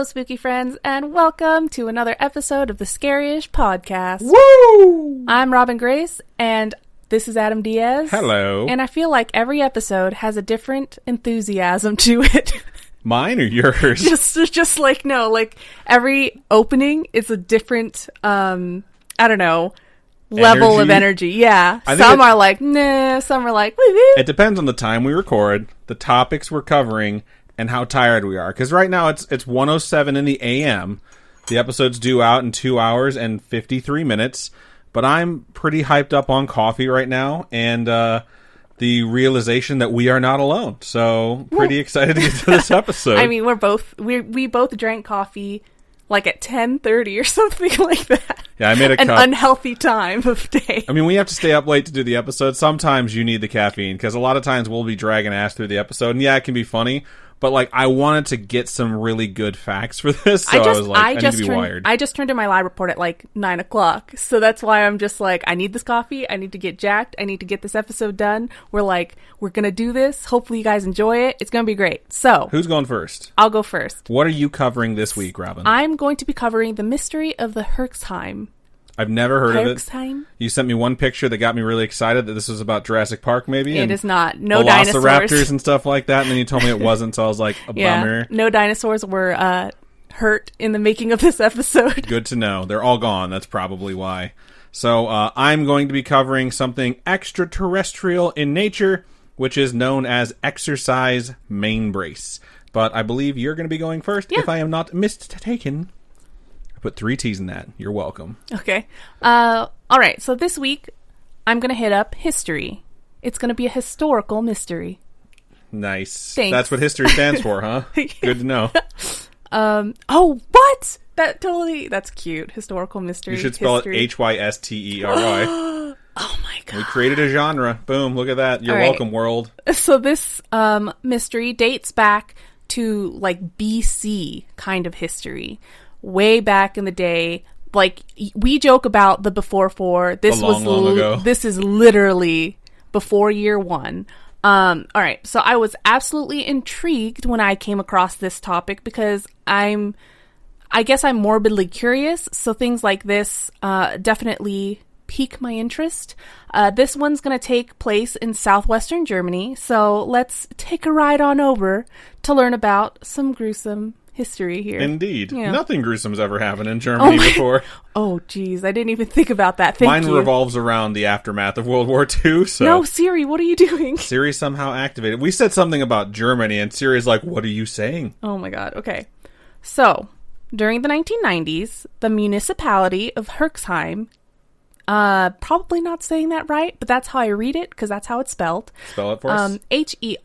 Hello, spooky friends, and welcome to another episode of the Scaryish podcast. Woo! I'm Robin Grace, and this is Adam Diaz. Hello. And I feel like every episode has a different enthusiasm to it. Mine or yours? just like, no, like every opening is a different, I don't know, level of energy. Yeah. Some are like, nah, some are like, woo-woo. It depends on the time we record, the topics we're covering, and how tired we are. Because right now it's 1:07 in the a.m. The episode's due out in 2 hours and 53 minutes. But I'm pretty hyped up on coffee right now, and the realization that we are not alone. So pretty excited to get to this episode. I mean, we both drank coffee like at 10:30 or something like that. Yeah, I made a an cup. Unhealthy time of day. I mean, we have to stay up late to do the episode. Sometimes you need the caffeine, because a lot of times we'll be dragging ass through the episode, and yeah, it can be funny. But, like, I wanted to get some really good facts for this, so I was like, I need to be wired. I just turned in my lab report at, like, 9 o'clock. So that's why I'm just like, I need this coffee. I need to get jacked. I need to get this episode done. We're going to do this. Hopefully you guys enjoy it. It's going to be great. So. Who's going first? I'll go first. What are you covering this week, Robin? I'm going to be covering the mystery of the Herxheim. I've never heard of it. Herxheim? You sent me one picture that got me really excited that this was about Jurassic Park, maybe? It is not. No dinosaurs. Velociraptors and stuff like that, and then you told me it wasn't, so I was like, bummer. No dinosaurs were hurt in the making of this episode. Good to know. They're all gone. That's probably why. So I'm going to be covering something extraterrestrial in nature, which is known as exercise Mainbrace. But I believe you're going to be going first, if I am not mistaken. Put 3 T's in that. You're welcome. Okay. All right. So this week, I'm going to hit up history. It's going to be a historical mystery. Nice. Thanks. That's what history stands for, huh? Good to know. Oh, what? That's cute. Historical mystery. You should spell it Hystery. Oh my God. We created a genre. Boom. Look at that. You're welcome, world. So this mystery dates back to like BC kind of history. Way back in the day, like we joke about the before 4. This long ago. This is literally before year 1. All right, so I was absolutely intrigued when I came across this topic because I guess I'm morbidly curious. So things like this definitely pique my interest. This one's going to take place in southwestern Germany, so let's take a ride on over to learn about some gruesome history here. Indeed. Yeah. Nothing gruesome's ever happened in Germany before. Oh, geez. I didn't even think about that. Thank you. Mine revolves around the aftermath of World War II. So. No, Siri, what are you doing? Siri somehow activated. We said something about Germany, and Siri's like, what are you saying? Oh, my God. Okay. So, during the 1990s, the Municipality of Herxheim, probably not saying that right, but that's how I read it, because that's how it's spelled. Spell it for us. Herxheim.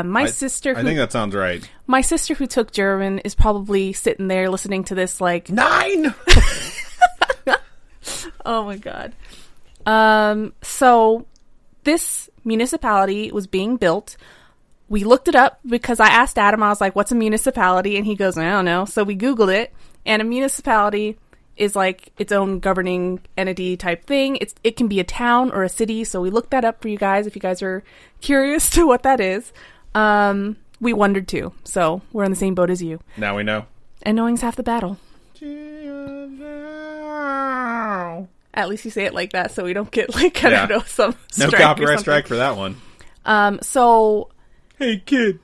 My sister... I think that sounds right. My sister who took German is probably sitting there listening to this like... 9! Oh my God. So this municipality was being built. We looked it up because I asked Adam, I was like, what's a municipality? And he goes, I don't know. So we Googled it, and a municipality is like its own governing entity type thing. It can be a town or a city. So we looked that up for you guys if you guys are curious to what that is. We wondered too. So we're in the same boat as you. Now we know. And knowing's half the battle. At least you say it like that so we don't get like, I don't know, some strike. No copyright strike for that one. So... Hey kid,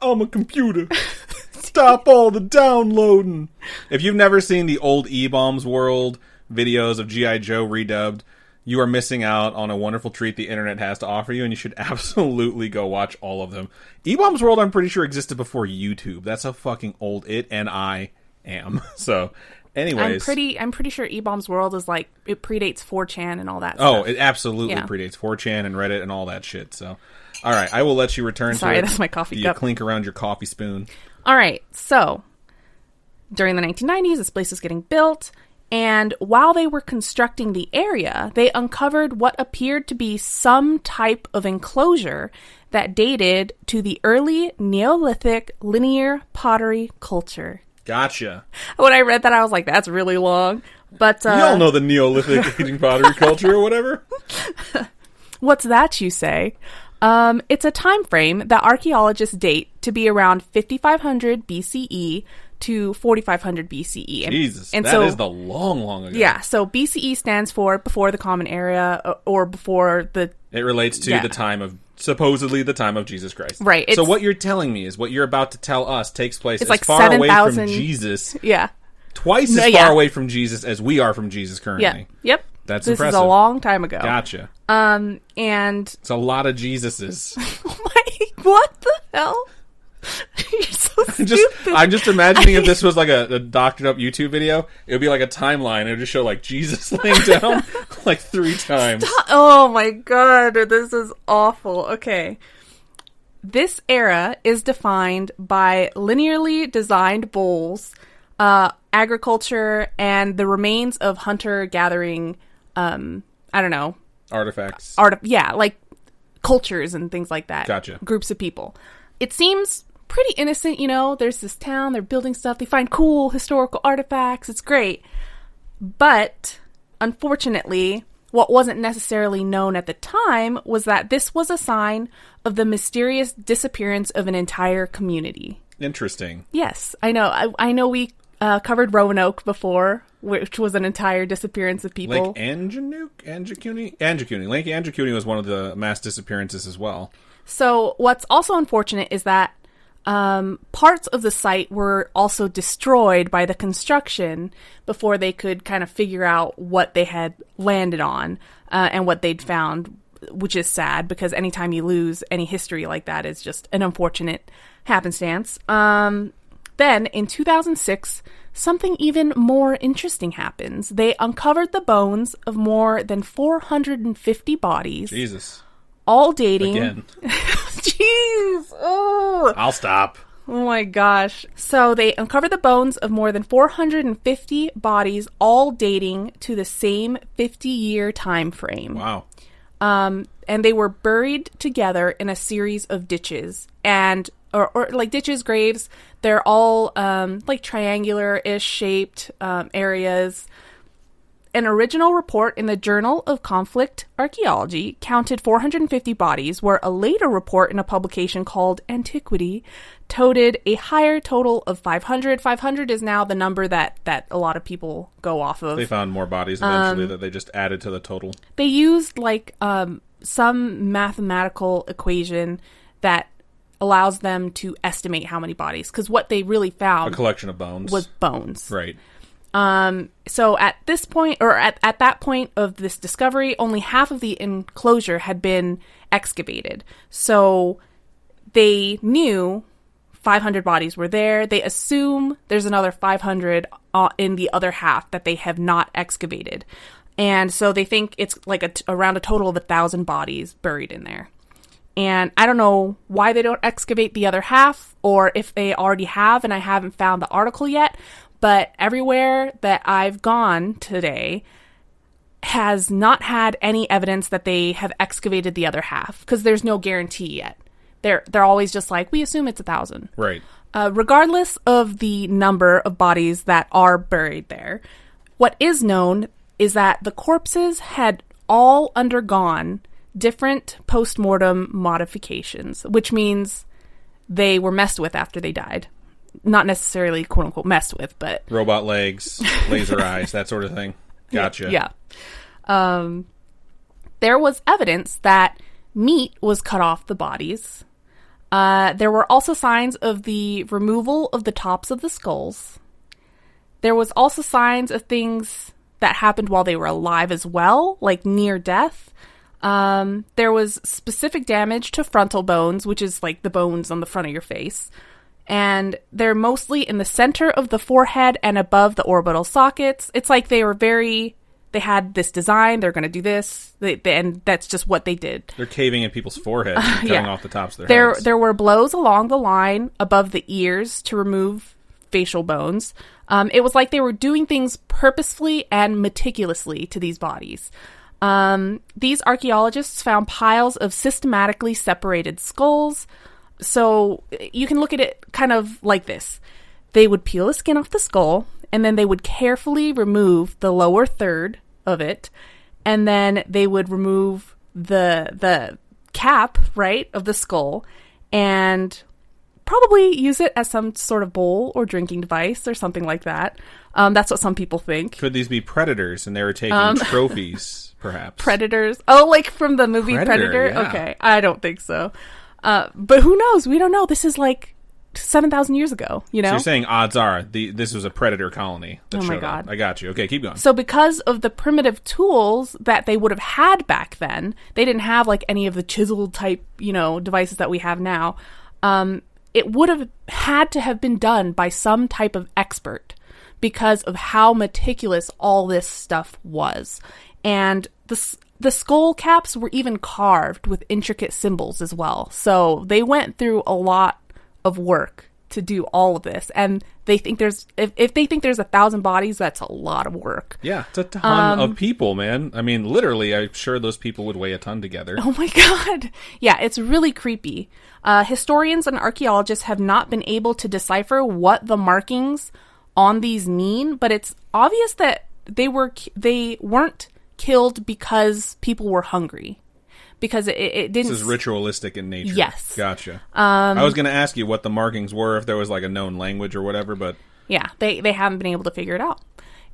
I'm a computer. Stop all the downloading. If you've never seen the old E-Bombs World videos of G.I. Joe redubbed, you are missing out on a wonderful treat the internet has to offer you, and you should absolutely go watch all of them. E-Bombs World, I'm pretty sure, existed before YouTube. That's how fucking old it and I am. So, anyways. I'm pretty sure E-Bombs World is like, it predates 4chan and all that stuff. Oh, it absolutely predates 4chan and Reddit and all that shit. So, all right, I will let you return to it. Sorry, that's my coffee cup. You clink around your coffee spoon. All right, so during the 1990s, this place was getting built, and while they were constructing the area, they uncovered what appeared to be some type of enclosure that dated to the early Neolithic linear pottery culture. Gotcha. When I read that, I was like, that's really long. But you all know the Neolithic eating pottery culture or whatever. What's that, you say? It's a time frame that archaeologists date to be around 5500 BCE to 4500 BCE. Jesus, that is the long ago. Yeah, so BCE stands for before the Common Era, or before the... It relates to the time of, supposedly the time of Jesus Christ. Right. So what you're telling me is what you're about to tell us takes place as like far away 7,000 from Jesus. Yeah. Twice as far away from Jesus as we are from Jesus currently. Yeah. Yep. That's impressive. This is a long time ago. Gotcha. And... It's a lot of Jesuses. What the hell? You're so stupid. I'm just imagining if this was like a doctored up YouTube video, it would be like a timeline. It would just show like Jesus laying down like 3 times. Oh my god, this is awful. Okay. This era is defined by linearly designed bowls, agriculture, and the remains of hunter-gathering, I don't know. Artifacts. Like cultures and things like that. Gotcha. Groups of people. It seems pretty innocent, there's this town, they're building stuff, they find cool historical artifacts, it's great. But, unfortunately, what wasn't necessarily known at the time was that this was a sign of the mysterious disappearance of an entire community. Interesting. Yes, I know. I know we covered Roanoke before, which was an entire disappearance of people. Lake Anjikuni? Lake Anjikuni was one of the mass disappearances as well. So what's also unfortunate is that parts of the site were also destroyed by the construction before they could kind of figure out what they had landed on and what they'd found, which is sad because anytime you lose any history like that is just an unfortunate happenstance. Then, in 2006, something even more interesting happens. They uncovered the bones of more than 450 bodies. Jesus. All dating... Again. Jeez! Oh! I'll stop. Oh my gosh. So they uncovered the bones of more than 450 bodies, all dating to the same 50-year time frame. Wow. And they were buried together in a series of ditches. And... Or like ditches, graves, they're all like triangular-ish shaped areas. An original report in the Journal of Conflict Archaeology counted 450 bodies, where a later report in a publication called Antiquity toted a higher total of 500. 500 is now the number that a lot of people go off of. They found more bodies eventually that they just added to the total. They used like some mathematical equation that allows them to estimate how many bodies, because what they really found... A collection of bones. ...was bones. Right. So at this point, or at that point of this discovery, only half of the enclosure had been excavated. So they knew 500 bodies were there. They assume there's another 500 in the other half that they have not excavated. And so they think it's like around a total of 1,000 bodies buried in there. And I don't know why they don't excavate the other half, or if they already have and I haven't found the article yet, but everywhere that I've gone today has not had any evidence that they have excavated the other half, because there's no guarantee yet. They're always just like, we assume it's 1,000. Right. Regardless of the number of bodies that are buried there, what is known is that the corpses had all undergone different post-mortem modifications, which means they were messed with after they died. Not necessarily, quote-unquote, messed with, but... Robot legs, laser eyes, that sort of thing. Gotcha. Yeah. There was evidence that meat was cut off the bodies. There were also signs of the removal of the tops of the skulls. There was also signs of things that happened while they were alive as well, like near death. There was specific damage to frontal bones, which is like the bones on the front of your face. And they're mostly in the center of the forehead and above the orbital sockets. It's like they had this design, they're going to do this, and that's just what they did. They're caving in people's foreheads and cutting off the tops of their heads. There were blows along the line above the ears to remove facial bones. It was like they were doing things purposefully and meticulously to these bodies. These archaeologists found piles of systematically separated skulls. So you can look at it kind of like this. They would peel the skin off the skull, and then they would carefully remove the lower third of it, and then they would remove the cap, right, of the skull, and probably use it as some sort of bowl or drinking device or something like that. That's what some people think. Could these be predators and they were taking trophies, perhaps? Predators? Oh, like from the movie Predator? Yeah. Okay, I don't think so. But who knows? We don't know. This is like 7,000 years ago, you know? So you're saying odds are this was a predator colony that Oh my showed God. up. I got you. Okay, keep going. So because of the primitive tools that they would have had back then, they didn't have like any of the chiseled type, you know, devices that we have now. It would have had to have been done by some type of expert because of how meticulous all this stuff was. And the skull caps were even carved with intricate symbols as well. So they went through a lot of work to do all of this. And they think if they think there's 1,000 bodies, that's a lot of work. Yeah, it's a ton of people, man. I mean, literally, I'm sure those people would weigh a ton together. Oh my God. Yeah, it's really creepy. Historians and archaeologists have not been able to decipher what the markings on these mean, but it's obvious that they weren't killed because people were hungry. Because it didn't... This is ritualistic in nature. Yes. Gotcha. I was going to ask you what the markings were, if there was like a known language or whatever, but... Yeah, they haven't been able to figure it out.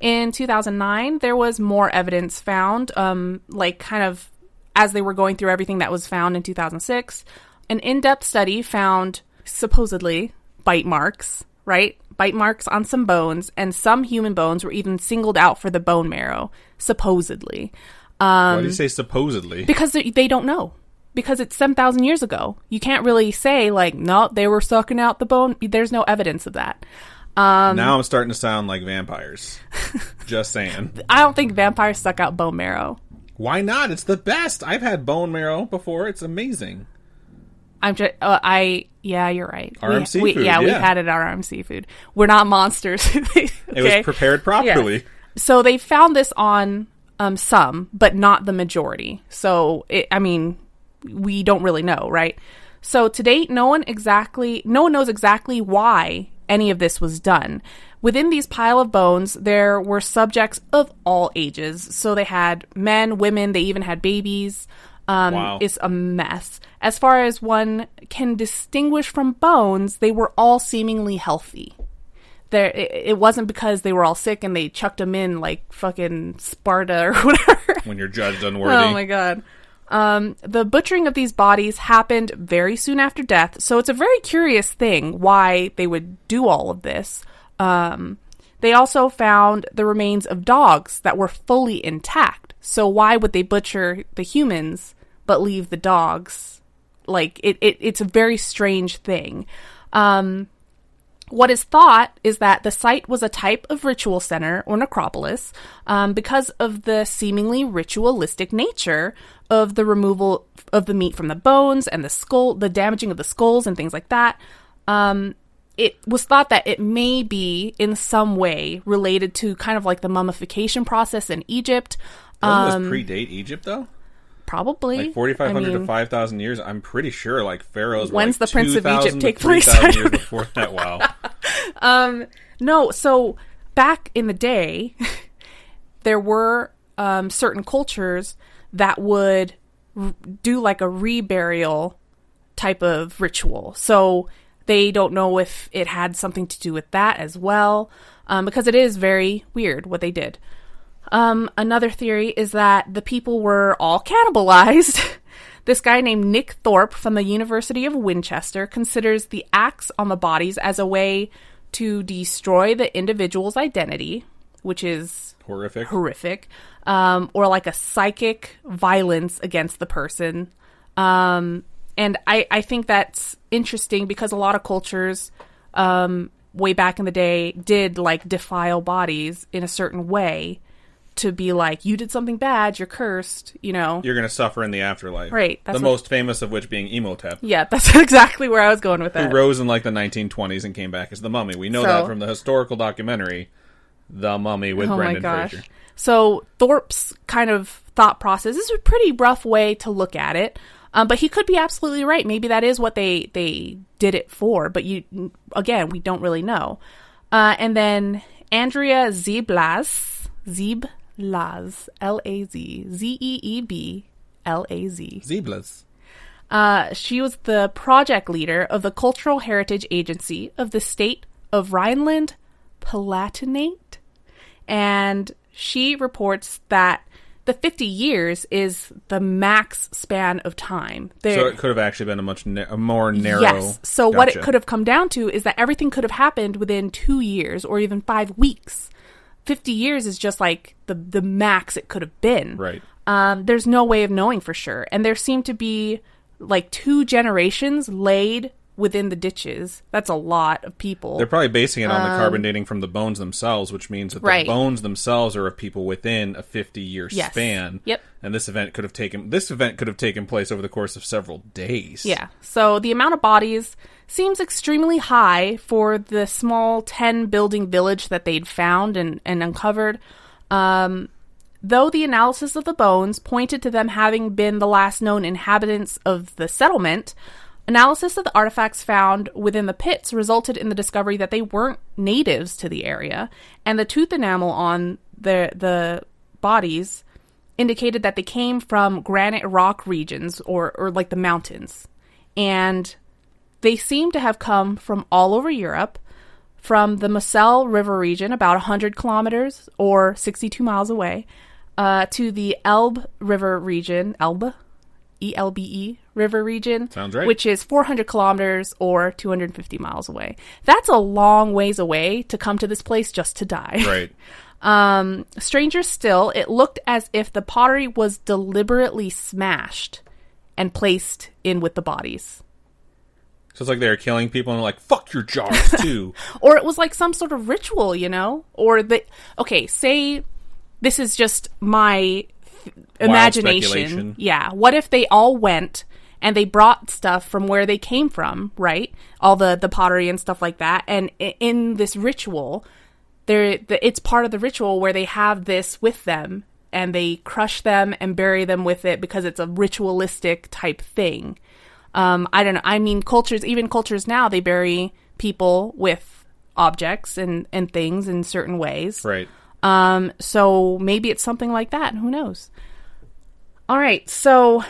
In 2009, there was more evidence found, like kind of as they were going through everything that was found in 2006. An in-depth study found, supposedly, bite marks, right? Bite marks on some bones, and some human bones were even singled out for the bone marrow, supposedly. Why do you say supposedly? Because they don't know. Because it's 7,000 years ago. You can't really say, like, no, they were sucking out the bone. There's no evidence of that. Now I'm starting to sound like vampires. Just saying. I don't think vampires suck out bone marrow. Why not? It's the best. I've had bone marrow before. It's amazing. I'm just, yeah, you're right. RM seafood, we've had it at RM seafood. We're not monsters. Okay? It was prepared properly. Yes. So they found this on some, but not the majority. So, we don't really know, right? So to date, no one knows exactly why any of this was done. Within these pile of bones, there were subjects of all ages. So they had men, women, they even had babies. Wow. It's a mess. As far as one can distinguish from bones, they were all seemingly healthy. It wasn't because they were all sick and they chucked them in like fucking Sparta or whatever. When you're judged unworthy. Oh my God. The butchering of these bodies happened very soon after death, so it's a very curious thing why they would do all of this. They also found the remains of dogs that were fully intact, so why would they butcher the humans but leave the dogs? Like, it's a very strange thing. What is thought is that the site was a type of ritual center or necropolis because of the seemingly ritualistic nature of the removal of the meat from the bones and the skull, the damaging of the skulls and things like that. It was thought that it may be in some way related to kind of like the mummification process in Egypt. Doesn't this predate Egypt, though? Probably. Like 4,500 to 5,000 years. I'm pretty sure like pharaohs were when's like the Prince of Egypt take place? 3,000 years before that. Wow. No, so back in the day, there were certain cultures that would do like a reburial type of ritual. So they don't know if it had something to do with that as well, because it is very weird what they did. Another theory is that the people were all cannibalized. This guy named Nick Thorpe from the University of Winchester considers the axe on the bodies as a way to destroy the individual's identity, which is horrific, or like a psychic violence against the person. And I think that's interesting because a lot of cultures way back in the day did like defile bodies in a certain way to be like, you did something bad, you're cursed, you know. You're going to suffer in the afterlife. Right. The most famous of which being Imhotep. Yeah, that's exactly where I was going with that. Who rose in like the 1920s and came back as the Mummy. We know that from the historical documentary, The Mummy with Brendan Fraser. So Thorpe's kind of thought process is a pretty rough way to look at it. But he could be absolutely right. Maybe that is what they did it for. But we don't really know. And then Andrea Zeeblas, L-A-Z, Z-E-E-B-L-A-Z. Zeeblas. She was the project leader of the Cultural Heritage Agency of the state of Rhineland-Palatinate. And she reports that the 50 years is the max span of time. So it could have actually been a more narrow... Yes. So what it could have come down to is that everything could have happened within 2 years or even 5 weeks. 50 years is just like the max it could have been. Right. There's no way of knowing for sure. And there seemed to be like 2 generations laid within the ditches. That's a lot of people. They're probably basing it on the carbon dating from the bones themselves, which means that the bones themselves are of people within a 50-year span. Yep. And this event could have taken place over the course of several days. Yeah. So the amount of bodies seems extremely high for the small 10-building village that they'd found and uncovered. Though the analysis of the bones pointed to them having been the last known inhabitants of the settlement, analysis of the artifacts found within the pits resulted in the discovery that they weren't natives to the area, and the tooth enamel on the bodies indicated that they came from granite rock regions or like the mountains. And they seem to have come from all over Europe, from the Moselle River region, about 100 kilometers or 62 miles away, to the Elbe River region, Elbe, E-L-B-E, River region. Sounds right. Which is 400 kilometers or 250 miles away. That's a long ways away to come to this place just to die. Right. Stranger still, it looked as if the pottery was deliberately smashed and placed in with the bodies. So it's like they were killing people and they're like, fuck your jars too. Or it was like some sort of ritual, you know? Or say this is just my imagination. Yeah. What if they all went and they brought stuff from where they came from, right? All the pottery and stuff like that. And in this ritual, it's part of the ritual where they have this with them and they crush them and bury them with it because it's a ritualistic type thing. I don't know. I mean, even cultures now, they bury people with objects and things in certain ways. Right. So maybe it's something like that. Who knows? All right. So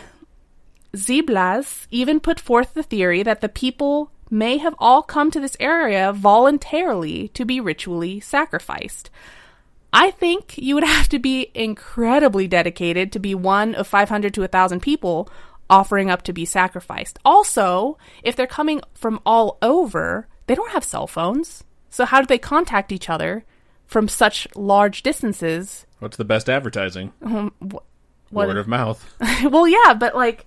Ziblas even put forth the theory that the people may have all come to this area voluntarily to be ritually sacrificed. I think you would have to be incredibly dedicated to be one of 500 to 1,000 people offering up to be sacrificed. Also, if they're coming from all over, they don't have cell phones. So how do they contact each other from such large distances? What's the best advertising? Word of mouth. Well, yeah, but like,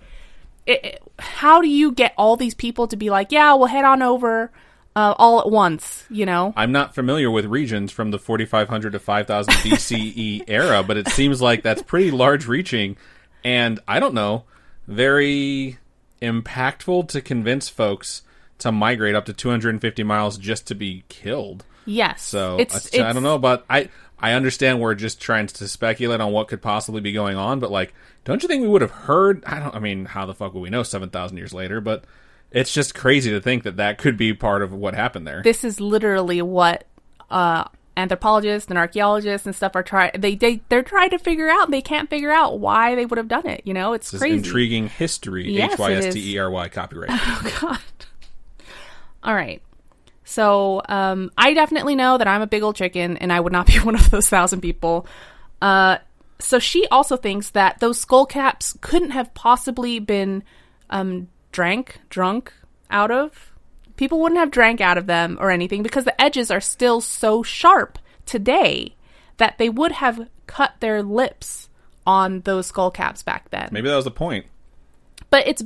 how do you get all these people to be like, yeah, we'll head on over all at once, you know? I'm not familiar with regions from the 4,500 to 5,000 BCE era, but it seems like that's pretty large reaching. And I don't know, very impactful to convince folks to migrate up to 250 miles just to be killed. Yes. So I don't know, but I understand we're just trying to speculate on what could possibly be going on, but like, don't you think we would have heard? I mean, how the fuck would we know 7,000 years later? But it's just crazy to think that could be part of what happened there. This is literally what anthropologists and archaeologists and stuff are trying. They're trying to figure out. They can't figure out why they would have done it. You know, it's crazy. Intriguing history. Yes, HYSTERY copyright. Oh God. All right. So I definitely know that I'm a big old chicken, and I would not be one of those 1,000 people. So she also thinks that those skull caps couldn't have possibly been drunk out of. People wouldn't have drank out of them or anything because the edges are still so sharp today that they would have cut their lips on those skull caps back then. Maybe that was the point. But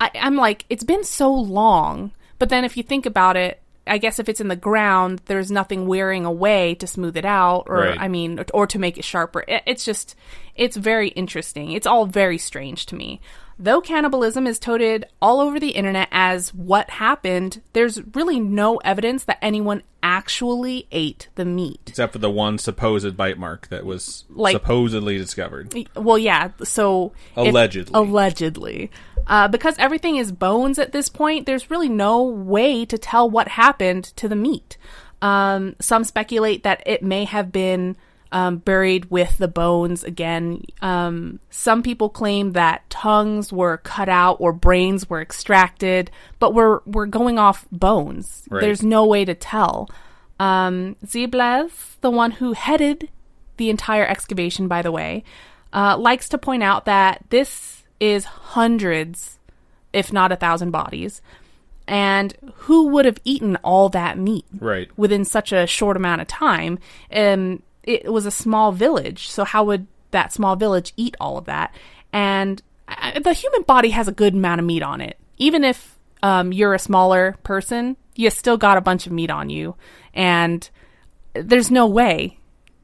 I'm like, it's been so long. But then if you think about it, I guess if it's in the ground, there's nothing wearing away to smooth it out, or right. I mean, or to make it sharper. It's very interesting. It's all very strange to me. Though cannibalism is touted all over the internet as what happened, there's really no evidence that anyone actually ate the meat. Except for the one supposed bite mark that was supposedly discovered. Well, yeah, so... Allegedly. Because everything is bones at this point, there's really no way to tell what happened to the meat. Some speculate that it may have been buried with the bones again. Some people claim that tongues were cut out or brains were extracted, but we're going off bones. Right. There's no way to tell. Zieblas, the one who headed the entire excavation, by the way, likes to point out that this is hundreds, if not 1,000 bodies. And who would have eaten all that meat within such a short amount of time? It was a small village, so how would that small village eat all of that? And the human body has a good amount of meat on it. Even if you're a smaller person, you still got a bunch of meat on you. And there's no way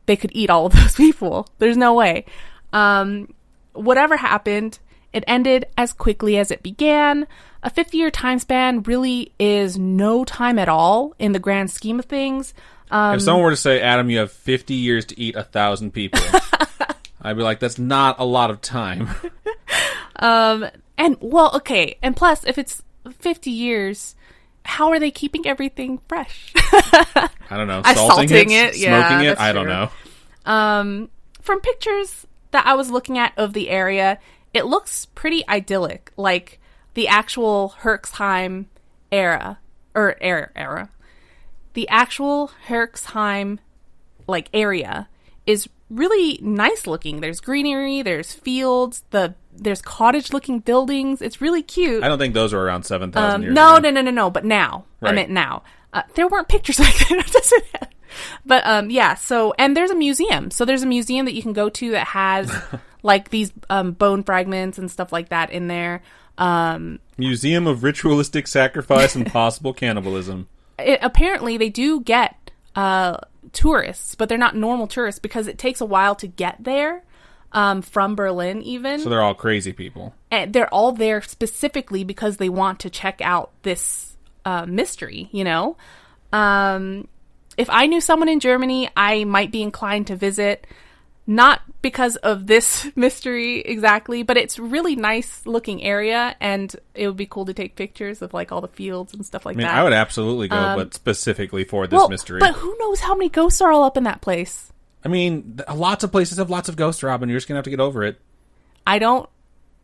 they could eat all of those people. There's no way. Whatever happened, it ended as quickly as it began. A 50-year time span really is no time at all in the grand scheme of things. If someone were to say, Adam, you have 50 years to eat 1,000 people, I'd be like, that's not a lot of time. And plus, if it's 50 years, how are they keeping everything fresh? I don't know. Salting it? Smoking it? I don't know. From pictures that I was looking at of the area, it looks pretty idyllic. Like the actual Herxheim era. The actual Herxheim area is really nice looking. There's greenery, there's fields, there's cottage looking buildings. It's really cute. I don't think those were around 7,000 years ago. No, but now. Right. I meant now. There weren't pictures like that. But so, and there's a museum. So there's a museum that you can go to that has like these bone fragments and stuff like that in there. Museum of Ritualistic Sacrifice and Possible Cannibalism. Apparently they do get tourists, but they're not normal tourists because it takes a while to get there from Berlin even. So they're all crazy people. And they're all there specifically because they want to check out this mystery, you know? If I knew someone in Germany, I might be inclined to visit. Not because of this mystery exactly, but it's really nice looking area, and it would be cool to take pictures of like all the fields and stuff like that. I would absolutely go, but specifically for this mystery. But who knows how many ghosts are all up in that place? I mean, lots of places have lots of ghosts, Robin. You're just gonna have to get over it. I don't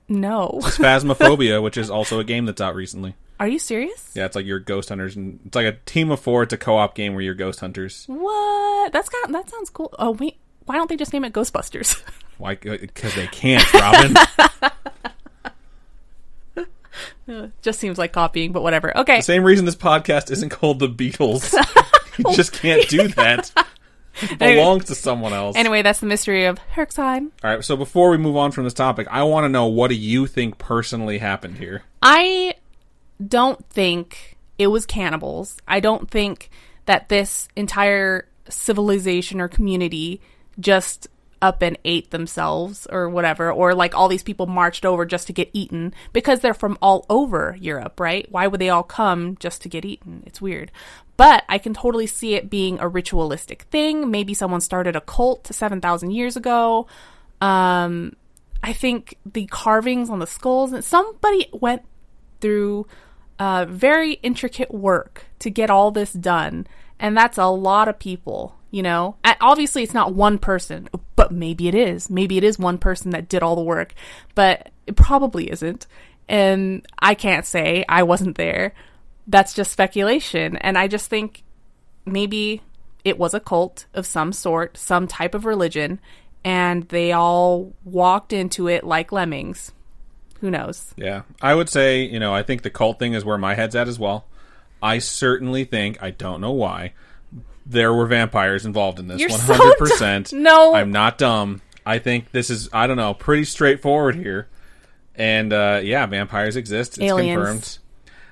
know. Phasmophobia, which is also a game that's out recently. Are you serious? Yeah, it's like you're ghost hunters, and it's like a team of 4. It's a co-op game where you're ghost hunters. What? That sounds cool. Oh wait. Why don't they just name it Ghostbusters? Why? Because they can't, Robin. Just seems like copying, but whatever. Okay. The same reason this podcast isn't called The Beatles. You just can't do that. It belongs to someone else. Anyway, that's the mystery of Herxheim. All right, so before we move on from this topic, I want to know, what do you think personally happened here? I don't think it was cannibals. I don't think that this entire civilization or community just up and ate themselves or whatever, or like all these people marched over just to get eaten, because they're from all over Europe, right? Why would they all come just to get eaten? It's weird. But I can totally see it being a ritualistic thing. Maybe someone started a cult 7,000 years ago. I think the carvings on the skulls, and somebody went through very intricate work to get all this done. And that's a lot of people, you know? Obviously, it's not one person, but maybe it is. Maybe it is one person that did all the work, but it probably isn't. And I can't say. I wasn't there. That's just speculation. And I just think maybe it was a cult of some sort, some type of religion, and they all walked into it like lemmings. Who knows? Yeah. I would say, I think the cult thing is where my head's at as well. I certainly think, I don't know why, there were vampires involved in this. You're 100%. So no. I'm not dumb. I think this is, pretty straightforward here. And, vampires exist. It's Aliens. Confirmed.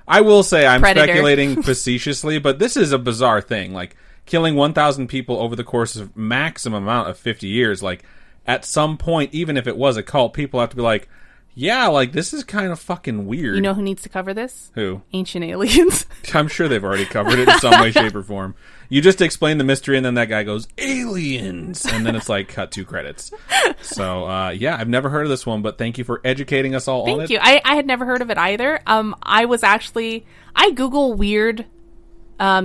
I will say I'm Predator. Speculating facetiously, but this is a bizarre thing. Like, killing 1,000 people over the course of maximum amount of 50 years. Like, at some point, even if it was a cult, people have to be like, yeah, like, this is kind of fucking weird. You know who needs to cover this? Who? Ancient Aliens. I'm sure they've already covered it in some way, shape, or form. You just explain the mystery, and then that guy goes, aliens! And then it's like, cut 2 credits. So, I've never heard of this one, but thank you for educating us all on it. Thank you. I had never heard of it either. I Google weird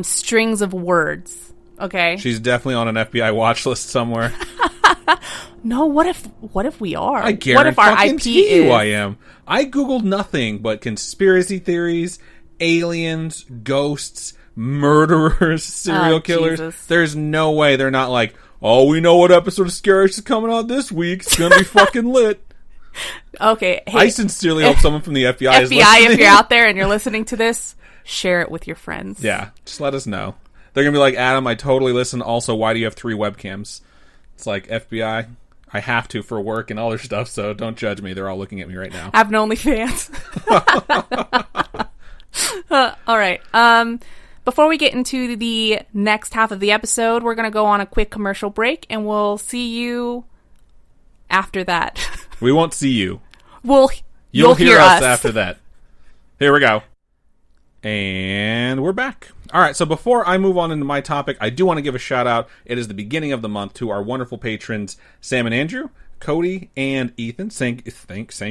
strings of words, okay? She's definitely on an FBI watch list somewhere. No, what if we are? I What if our IP guarantee is? you I am. I googled nothing but conspiracy theories, aliens, ghosts, murderers, serial killers. Jesus. There's no way they're not like, oh, we know what episode of Scaryish is coming out this week. It's gonna be fucking lit. Okay, hey, I sincerely hope someone from the FBI is listening. FBI, if you're out there and you're listening to this, share it with your friends. Yeah, just let us know. They're gonna be like, Adam, I totally listen. Also, why do you have 3 webcams? It's like, FBI, I have to for work and other stuff, so don't judge me. They're all looking at me right now. I have an OnlyFans. All right. Before we get into the next half of the episode, we're going to go on a quick commercial break, and we'll see you after that. We won't see you. You'll hear us after that. Here we go. And we're back. All right, so before I move on into my topic, I do want to give a shout out. It is the beginning of the month to our wonderful patrons, Sam and Andrew, Cody, and Ethan. Thank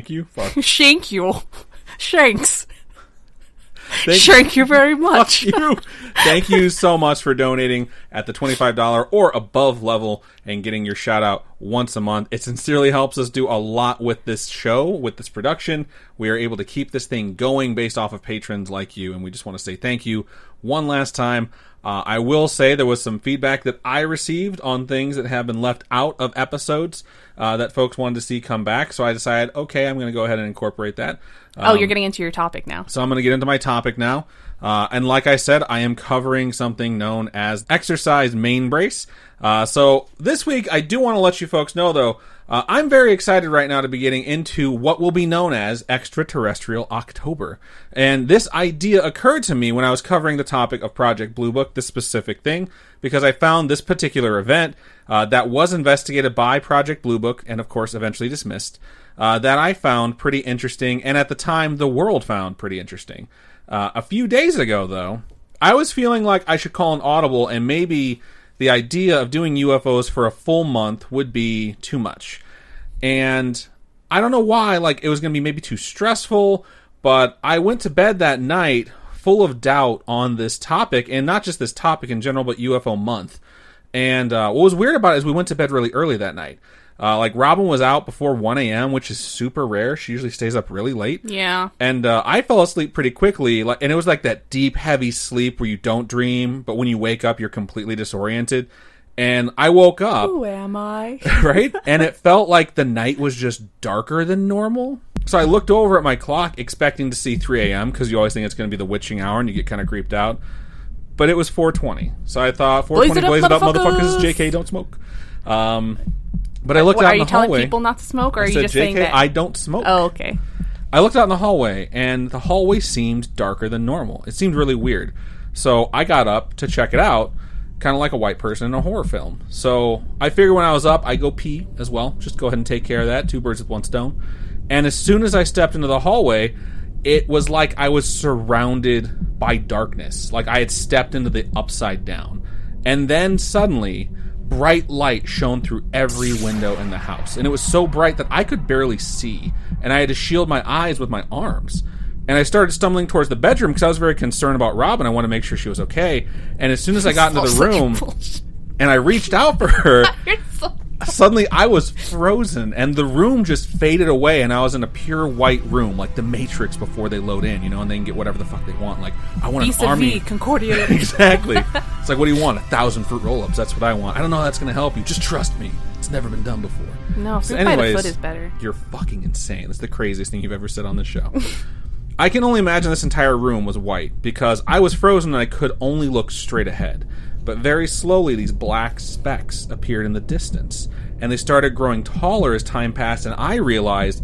you. Fuck. Shank you. Shanks. Thank you very much. Fuck you. Thank you so much for donating at the $25 or above level and getting your shout out once a month. It sincerely helps us do a lot with this show, with this production. We are able to keep this thing going based off of patrons like you, and we just want to say thank you one last time. I will say there was some feedback that I received on things that have been left out of episodes that folks wanted to see come back. So I decided, okay, I'm going to go ahead and incorporate that. You're getting into your topic now. So I'm going to get into my topic now. And like I said, I am covering something known as exercise Mainbrace. So this week, I do want to let you folks know, though, I'm very excited right now to be getting into what will be known as Extraterrestrial October. And this idea occurred to me when I was covering the topic of Project Blue Book, this specific thing, because I found this particular event that was investigated by Project Blue Book and, of course, eventually dismissed, that I found pretty interesting, and at the time, the world found pretty interesting. A few days ago, though, I was feeling like I should call an audible, and maybe the idea of doing UFOs for a full month would be too much. And I don't know why, like, it was going to be maybe too stressful, but I went to bed that night full of doubt on this topic, and not just this topic in general, but UFO month. And what was weird about it is we went to bed really early that night. Like, Robin was out before 1 a.m., which is super rare. She usually stays up really late. Yeah. And I fell asleep pretty quickly, and it was like that deep, heavy sleep where you don't dream, but when you wake up, you're completely disoriented. And I woke up. Who am I? Right? And it felt like the night was just darker than normal. So I looked over at my clock, expecting to see 3 a.m., because you always think it's going to be the witching hour, and you get kind of creeped out. But it was 4:20. So I thought, 4:20, blaze it up, motherfuckers. JK, don't smoke. But I looked out in the hallway. Are you telling people not to smoke, or are you just saying that? I don't smoke. Oh, okay. I looked out in the hallway, and the hallway seemed darker than normal. It seemed really weird. So I got up to check it out, kind of like a white person in a horror film. So I figured when I was up, I'd go pee as well. Just go ahead and take care of that. 2 birds with 1 stone. And as soon as I stepped into the hallway, it was like I was surrounded by darkness. Like I had stepped into the upside down. And then suddenly, bright light shone through every window in the house. And it was so bright that I could barely see. And I had to shield my eyes with my arms. And I started stumbling towards the bedroom because I was very concerned about Robin. I wanted to make sure she was okay. And as soon as I got into the room and I reached out for her, suddenly I was frozen. And the room just faded away. And I was in a pure white room, like the Matrix before they load in, and they can get whatever the fuck they want. Like, I want an army. Concordia. Exactly. It's like, what do you want? 1,000 fruit roll-ups. That's what I want. I don't know how that's going to help you. Just trust me. It's never been done before. No, fruit by the foot is better. You're fucking insane. That's the craziest thing you've ever said on this show. I can only imagine this entire room was white because I was frozen and I could only look straight ahead. But very slowly, these black specks appeared in the distance. And they started growing taller as time passed, and I realized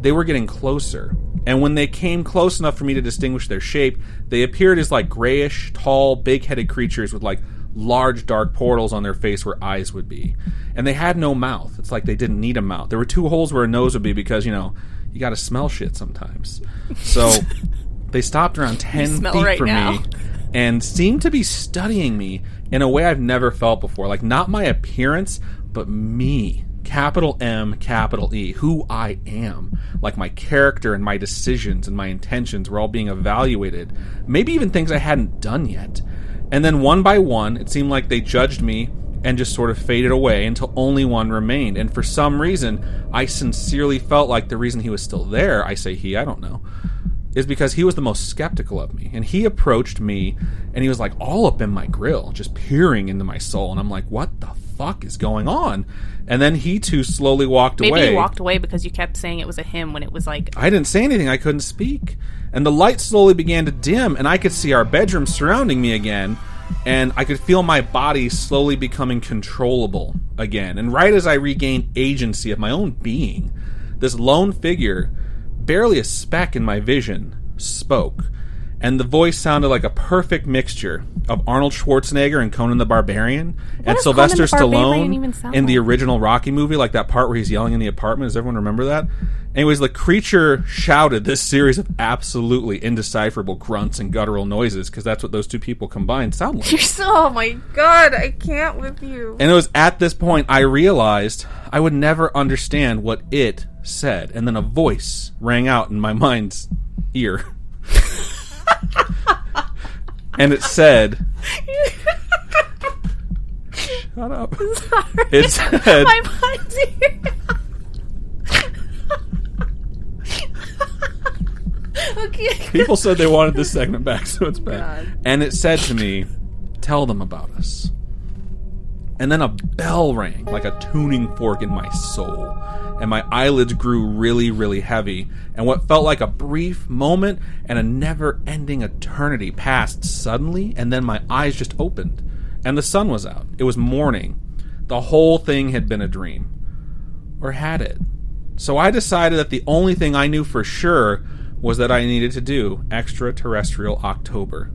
they were getting closer. And when they came close enough for me to distinguish their shape, they appeared as like grayish, tall, big-headed creatures with like large dark portals on their face where eyes would be. And they had no mouth. It's like they didn't need a mouth. There were 2 holes where a nose would be because, you gotta smell shit sometimes. So they stopped around 10 feet from me and seemed to be studying me in a way I've never felt before. Like, not my appearance, but me. Capital M, capital E. Who I am. Like, my character and my decisions and my intentions were all being evaluated. Maybe even things I hadn't done yet. And then one by one, it seemed like they judged me and just sort of faded away until only one remained. And for some reason, I sincerely felt like the reason he was still there, I say he, I don't know, is because he was the most skeptical of me. And he approached me, and he was like all up in my grill, just peering into my soul. And I'm like, what the fuck is going on? And then he too slowly walked away. Maybe he walked away because you kept saying it was a him when it was like... I didn't say anything. I couldn't speak. And the light slowly began to dim, and I could see our bedroom surrounding me again. And I could feel my body slowly becoming controllable again. And right as I regained agency of my own being, this lone figure, barely a speck in my vision, spoke. And the voice sounded like a perfect mixture of Arnold Schwarzenegger and Conan the Barbarian and Sylvester Stallone in the original Rocky movie, like that part where he's yelling in the apartment. Does everyone remember that? Anyways, the creature shouted this series of absolutely indecipherable grunts and guttural noises, because that's what those two people combined sound like. Oh my god, I can't with you. And it was at this point I realized I would never understand what it said. And then a voice rang out in my mind's ear. And it said... Shut up. Sorry. It said... My mind's ear. Okay. People said they wanted this segment back, so it's back. God. And it said to me, tell them about us. And then a bell rang, like a tuning fork in my soul. And my eyelids grew really, really heavy. And what felt like a brief moment and a never-ending eternity passed suddenly, and then my eyes just opened. And the sun was out. It was morning. The whole thing had been a dream. Or had it? So I decided that the only thing I knew for sure was that I needed to do Extraterrestrial October.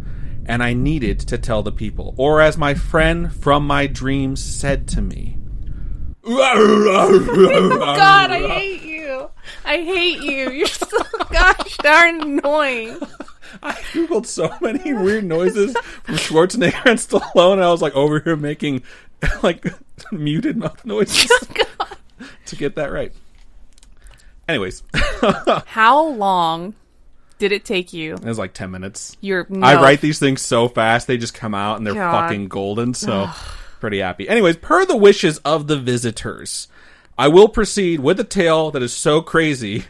And I needed to tell the people. Or as my friend from my dreams said to me. God, I hate you. I hate you. You're so gosh darn annoying. I googled so many weird noises from Schwarzenegger and Stallone, and I was like over here making like muted mouth noises to get that right. Anyways. How long did it take you? It was like 10 minutes. No. I write these things so fast, they just come out and they're God. fucking golden, so pretty happy. Anyways, per the wishes of the visitors, I will proceed with a tale that is so crazy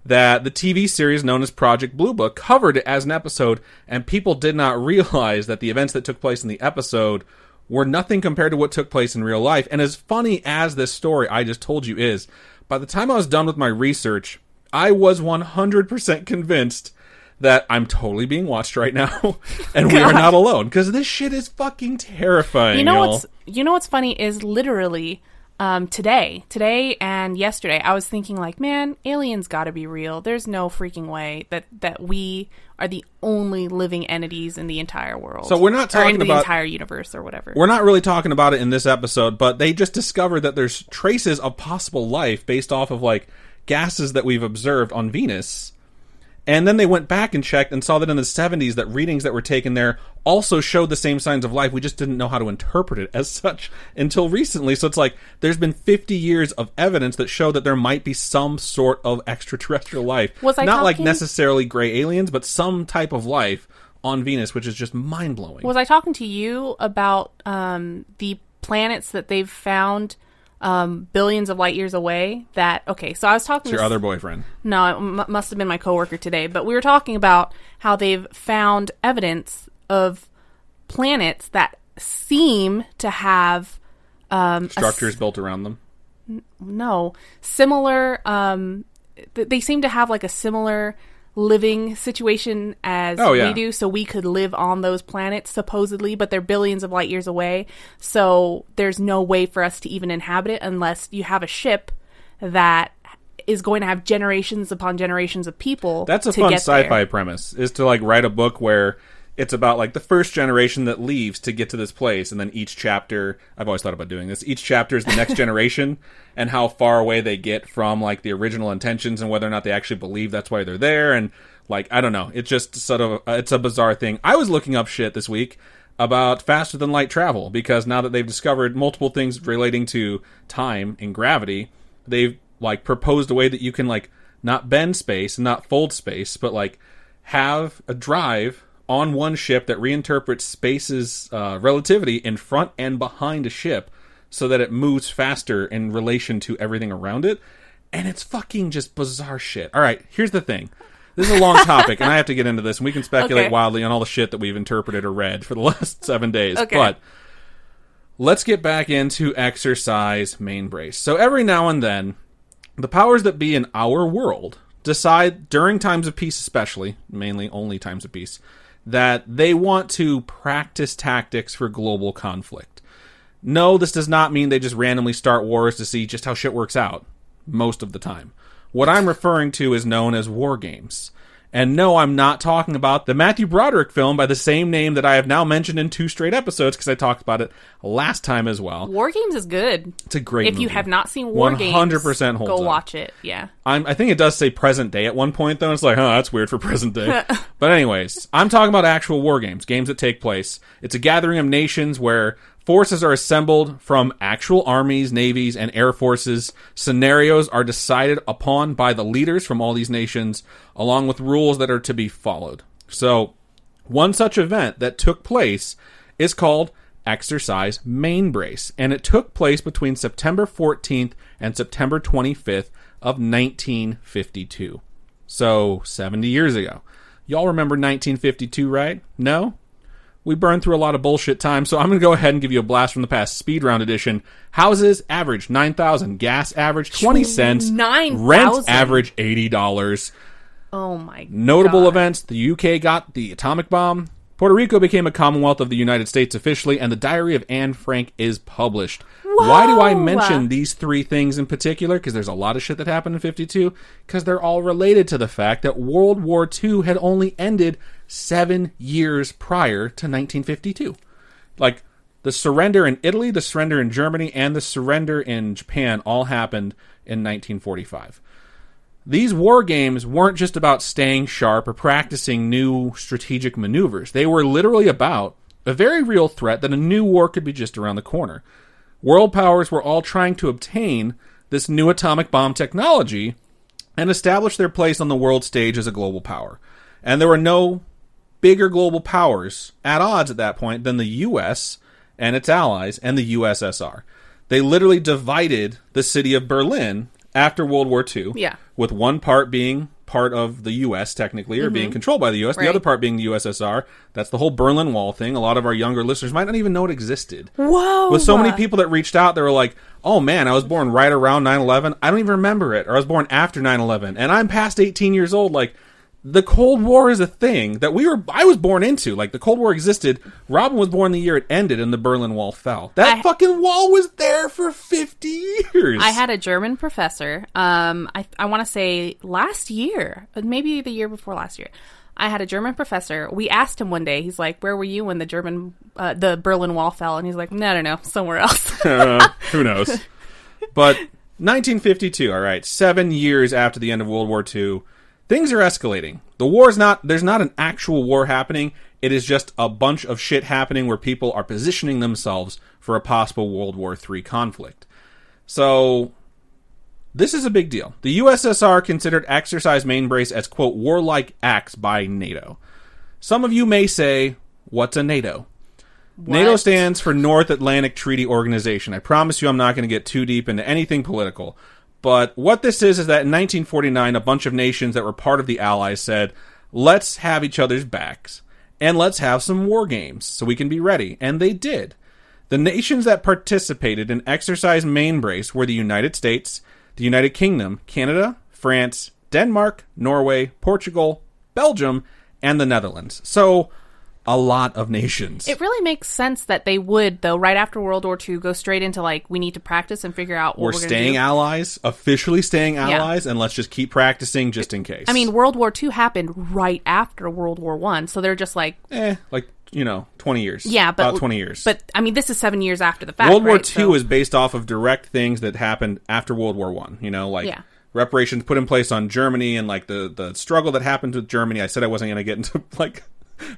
that the TV series known as Project Blue Book covered it as an episode, and people did not realize that the events that took place in the episode were nothing compared to what took place in real life. And as funny as this story I just told you is, by the time I was done with my research, I was 100% convinced that I'm totally being watched right now, and we are not alone, because this shit is fucking terrifying. You know what's funny is literally today and yesterday, I was thinking like, man, aliens got to be real. There's no freaking way that we are the only living entities in the entire world. So we're not talking about the about entire universe or whatever. We're not really talking about it in this episode, but they just discovered that there's traces of possible life based off of like gases that we've observed on Venus. And then they went back and checked and saw that in the 70s that readings that were taken there also showed the same signs of life. We just didn't know how to interpret it as such until recently. So it's like there's been 50 years of evidence that show that there might be some sort of extraterrestrial life. Like necessarily gray aliens, but some type of life on Venus, which is just mind-blowing. Was I talking to you about the planets that they've found billions of light years away? So I was talking to your other boyfriend. No, it must have been my coworker today, but we were talking about how they've found evidence of planets that seem to have structures built around them. Similar. They seem to have like a similar living situation as we do, so we could live on those planets supposedly, but they're billions of light years away, so there's no way for us to even inhabit it unless you have a ship that is going to have generations upon generations of people. That's a fun sci-fi premise, is to like write a book where it's about like the first generation that leaves to get to this place, and then each chapter, I've always thought about doing this, each chapter is the next generation and how far away they get from like the original intentions and whether or not they actually believe that's why they're there. And like, I don't know, it's just sort of, it's a bizarre thing. I was looking up shit this week about faster than light travel, because now that they've discovered multiple things relating to time and gravity, they've like proposed a way that you can like not bend space and not fold space, but like have a drive on one ship that reinterprets space's relativity in front and behind a ship so that it moves faster in relation to everything around it. And it's fucking just bizarre shit. All right, here's the thing. This is a long topic, and I have to get into this, and we can speculate wildly on all the shit that we've interpreted or read for the last 7 days. Okay. But let's get back into exercise Mainbrace. So every now and then, the powers that be in our world decide, during times of peace especially, mainly only times of peace, that they want to practice tactics for global conflict. No, this does not mean they just randomly start wars to see just how shit works out, most of the time. What I'm referring to is known as war games. And no, I'm not talking about the Matthew Broderick film by the same name that I have now mentioned in 2 straight episodes, because I talked about it last time as well. War Games is good. It's a great movie. If you have not seen War Games, 100% holds go up. watch it. Yeah. I think it does say present day at one point, though. It's like, that's weird for present day. But anyways, I'm talking about actual war games, games that take place. It's a gathering of nations where forces are assembled from actual armies, navies, and air forces. Scenarios are decided upon by the leaders from all these nations, along with rules that are to be followed. So, one such event that took place is called Exercise Mainbrace, and it took place between September 14th and September 25th of 1952. So, 70 years ago. Y'all remember 1952, right? No? We burned through a lot of bullshit time, so I'm going to go ahead and give you a blast from the past. Speed round edition. Houses average $9,000. Gas average 20 cents. $9,000. Rent average $80. Oh my god. Notable events. The UK got the atomic bomb. Puerto Rico became a Commonwealth of the United States officially, and the Diary of Anne Frank is published. Whoa! Why do I mention these 3 things in particular? Because there's a lot of shit that happened in 52. Because they're all related to the fact that World War II had only ended 7 years prior to 1952. Like, the surrender in Italy, the surrender in Germany, and the surrender in Japan all happened in 1945. These war games weren't just about staying sharp or practicing new strategic maneuvers. They were literally about a very real threat that a new war could be just around the corner. World powers were all trying to obtain this new atomic bomb technology and establish their place on the world stage as a global power. And there were no bigger global powers at odds at that point than the U.S. and its allies and the USSR. They literally divided the city of Berlin after World War II, with one part being part of the U.S., technically, or being controlled by the U.S., the other part being the USSR. That's the whole Berlin Wall thing. A lot of our younger listeners might not even know it existed. Whoa! With so many people that reached out, they were like, oh man, I was born right around 9/11. I don't even remember it. Or I was born after 9/11. And I'm past 18 years old. Like, the Cold War is a thing that I was born into. Like, the Cold War existed. Robin was born the year it ended and the Berlin Wall fell. That fucking wall was there for 50 years. I had a German professor, I want to say last year, maybe the year before last year. I had a German professor. We asked him one day, he's like, where were you when the Berlin Wall fell? And he's like, no, I don't know, somewhere else. Who knows? But 1952, all right, 7 years after the end of World War II, things are escalating. There's not an actual war happening. It is just a bunch of shit happening where people are positioning themselves for a possible World War III conflict. So, this is a big deal. The USSR considered Exercise Mainbrace as, quote, warlike acts by NATO. Some of you may say, what's a NATO? What? NATO stands for North Atlantic Treaty Organization. I promise you I'm not going to get too deep into anything political. But what this is that in 1949, a bunch of nations that were part of the Allies said, let's have each other's backs, and let's have some war games so we can be ready. And they did. The nations that participated in Exercise Mainbrace were the United States, the United Kingdom, Canada, France, Denmark, Norway, Portugal, Belgium, and the Netherlands. So, a lot of nations. It really makes sense that they would, though, right after World War II, go straight into, like, we need to practice and figure out what we're going to do. We're staying allies, officially staying allies, and let's just keep practicing just in case. I mean, World War II happened right after World War I, so they're just like... 20 years. Yeah, but... About 20 years. But, I mean, this is 7 years after the fact, World War right? II is based off of direct things that happened after World War I, reparations put in place on Germany, and, like, the struggle that happened with Germany. I said I wasn't going to get into, like...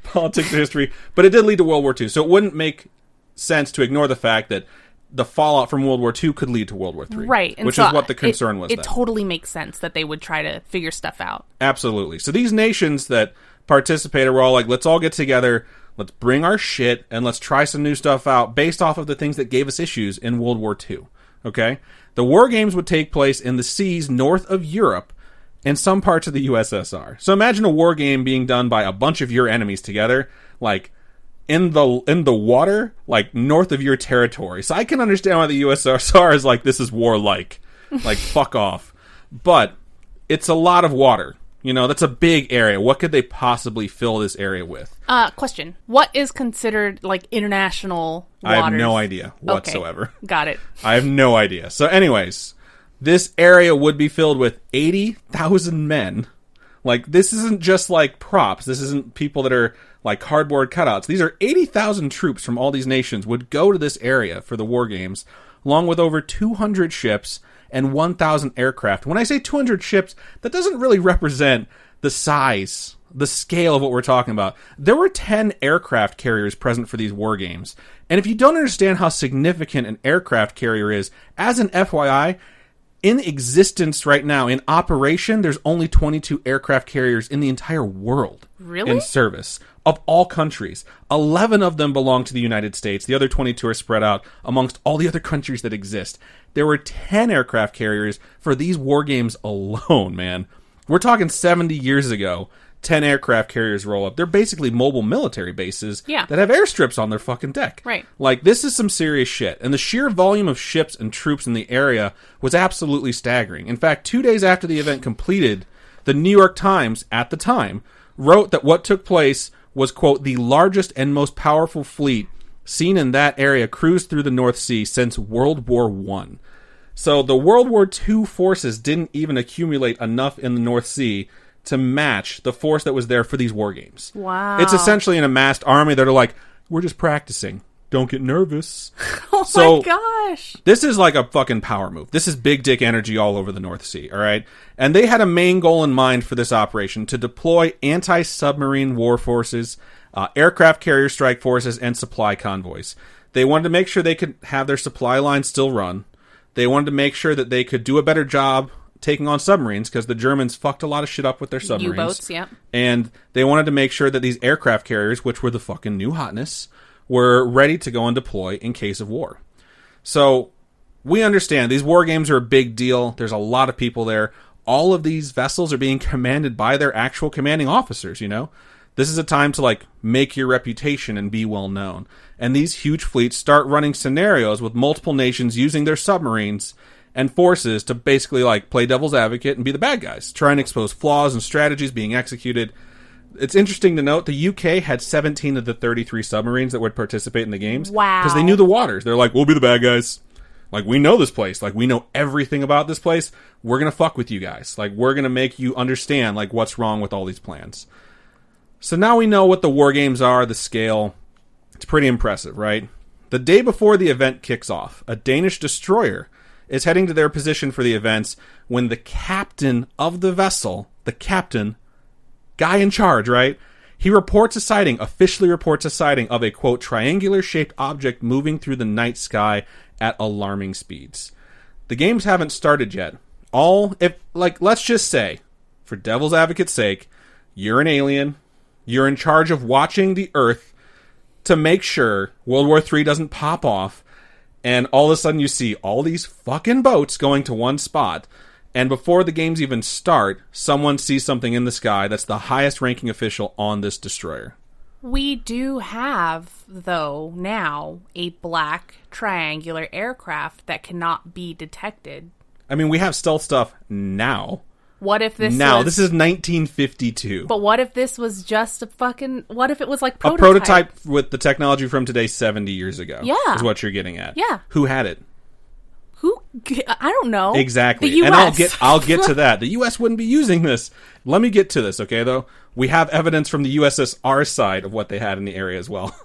politics or history, but it did lead to World War II, so it wouldn't make sense to ignore the fact that the fallout from World War II could lead to World War III. Right. And which is what the concern was then. It totally makes sense that they would try to figure stuff out. Absolutely. So these nations that participated. We're all like, let's all get together, let's bring our shit, and let's try some new stuff out based off of the things that gave us issues in World War II. Okay? The war games would take place in the seas north of Europe and some parts of the USSR. So imagine a war game being done by a bunch of your enemies together, like in the water, like north of your territory. So I can understand why the USSR is like, this is warlike. Like, fuck off. But it's a lot of water. You know, that's a big area. What could they possibly fill this area with? Question. What is considered, like, international waters? I have no idea whatsoever. Okay. Got it. I have no idea. So anyways, this area would be filled with 80,000 men. Like, this isn't just, like, props. This isn't people that are, like, cardboard cutouts. These are 80,000 troops from all these nations would go to this area for the war games, along with over 200 ships and 1,000 aircraft. When I say 200 ships, that doesn't really represent the size, the scale of what we're talking about. There were 10 aircraft carriers present for these war games. And if you don't understand how significant an aircraft carrier is, as an FYI, in existence right now, in operation, there's only 22 aircraft carriers in the entire world. Really? In service. Of all countries. 11 of them belong to the United States. The other 22 are spread out amongst all the other countries that exist. There were 10 aircraft carriers for these war games alone, man. We're talking 70 years ago. 10 aircraft carriers roll up. They're basically mobile military bases that have airstrips on their fucking deck. Right. Like, this is some serious shit. And the sheer volume of ships and troops in the area was absolutely staggering. In fact, 2 days after the event completed, the New York Times, at the time, wrote that what took place was, quote, the largest and most powerful fleet seen in that area cruised through the North Sea since World War I. So the World War II forces didn't even accumulate enough in the North Sea to match the force that was there for these war games. Wow. It's essentially an amassed army that are like, we're just practicing. Don't get nervous. Oh my gosh. This is like a fucking power move. This is big dick energy all over the North Sea, all right? And they had a main goal in mind for this operation, to deploy anti-submarine war forces, aircraft carrier strike forces, and supply convoys. They wanted to make sure they could have their supply lines still run. They wanted to make sure that they could do a better job taking on submarines, because the Germans fucked a lot of shit up with their submarines. U-boats, yeah. And they wanted to make sure that these aircraft carriers, which were the fucking new hotness, were ready to go and deploy in case of war. So we understand these war games are a big deal. There's a lot of people there. All of these vessels are being commanded by their actual commanding officers, you know? This is a time to, like, make your reputation and be well known. And these huge fleets start running scenarios with multiple nations using their submarines and forces to basically, like, play devil's advocate and be the bad guys, try and expose flaws and strategies being executed. It's interesting to note the UK had 17 of the 33 submarines that would participate in the games. Wow. Because they knew the waters. They're like, we'll be the bad guys. Like, we know this place. Like, we know everything about this place. We're going to fuck with you guys. Like, we're going to make you understand, like, what's wrong with all these plans. So now we know what the war games are, the scale. It's pretty impressive, right? The day before the event kicks off, a Danish destroyer is heading to their position for the events when the captain of the vessel, the captain, guy in charge, right? He officially reports a sighting of a, quote, triangular-shaped object moving through the night sky at alarming speeds. The games haven't started yet. Let's just say, for devil's advocate's sake, you're an alien, you're in charge of watching the Earth to make sure World War III doesn't pop off, and all of a sudden you see all these fucking boats going to one spot, and before the games even start, someone sees something in the sky that's the highest ranking official on this destroyer. We do have, though, now, a black triangular aircraft that cannot be detected. I mean, we have stealth stuff now. What if this this is 1952. But what if this was just what if it was like prototype? A prototype with the technology from today 70 years ago. Yeah. Is what you're getting at. Yeah. Who had it? I don't know. Exactly. The US. And I'll get to that. The US wouldn't be using this. Let me get to this, okay, though? We have evidence from the USSR side of what they had in the area as well.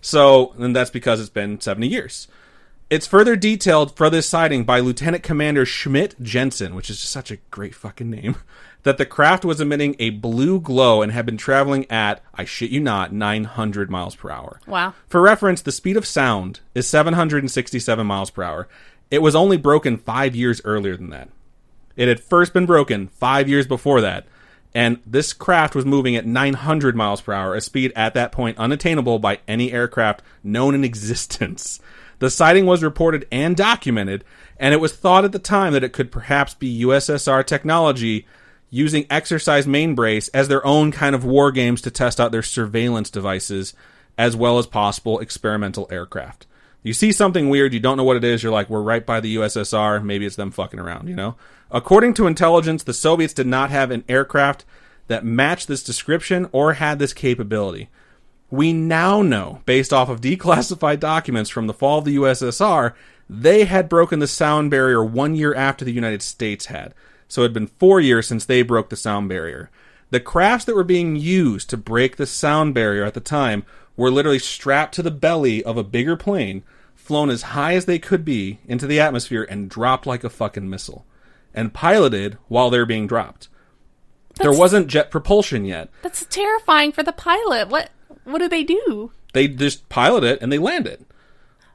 So, and that's because it's been 70 years. It's further detailed for this sighting by Lieutenant Commander Schmidt Jensen, which is just such a great fucking name, that the craft was emitting a blue glow and had been traveling at, I shit you not, 900 miles per hour. Wow. For reference, the speed of sound is 767 miles per hour. It was only broken 5 years earlier than that. It had first been broken 5 years before that, And this craft was moving at 900 miles per hour, a speed at that point unattainable by any aircraft known in existence. The sighting was reported and documented, and it was thought at the time that it could perhaps be USSR technology using exercise Mainbrace as their own kind of war games to test out their surveillance devices, as well as possible experimental aircraft. You see something weird, you don't know what it is, you're like, we're right by the USSR, maybe it's them fucking around, you know? According to intelligence, the Soviets did not have an aircraft that matched this description or had this capability. We now know, based off of declassified documents from the fall of the USSR, they had broken the sound barrier 1 year after the United States had. So it had been 4 years since they broke the sound barrier. The crafts that were being used to break the sound barrier at the time were literally strapped to the belly of a bigger plane, flown as high as they could be into the atmosphere, and dropped like a fucking missile. And piloted while they're being dropped. There wasn't jet propulsion yet. That's terrifying for the pilot. What do they do? They just pilot it and they land it.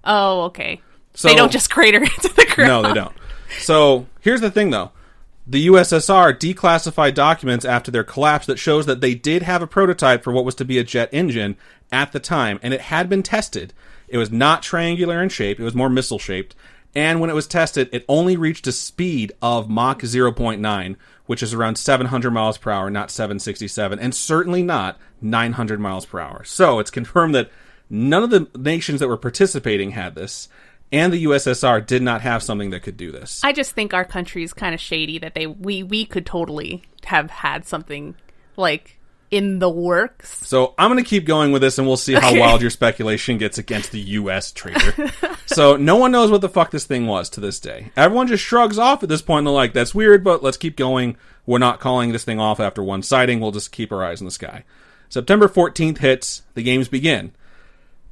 Oh, okay. So, they don't just crater into the ground. No, they don't. So here's the thing, though. The USSR declassified documents after their collapse that shows that they did have a prototype for what was to be a jet engine at the time, and it had been tested. It was not triangular in shape. It was more missile-shaped. And when it was tested, it only reached a speed of Mach 0.9, which is around 700 miles per hour, not 767, and certainly not 900 miles per hour. So it's confirmed that none of the nations that were participating had this, and the USSR did not have something that could do this. I just think our country is kind of shady that we could totally have had something like in the works. So I'm going to keep going with this, and we'll see how wild your speculation gets against the U.S. traitor. So no one knows what the fuck this thing was to this day. Everyone just shrugs off at this point, and they're like, that's weird, but let's keep going. We're not calling this thing off after one sighting. We'll just keep our eyes in the sky. September 14th hits. The games begin.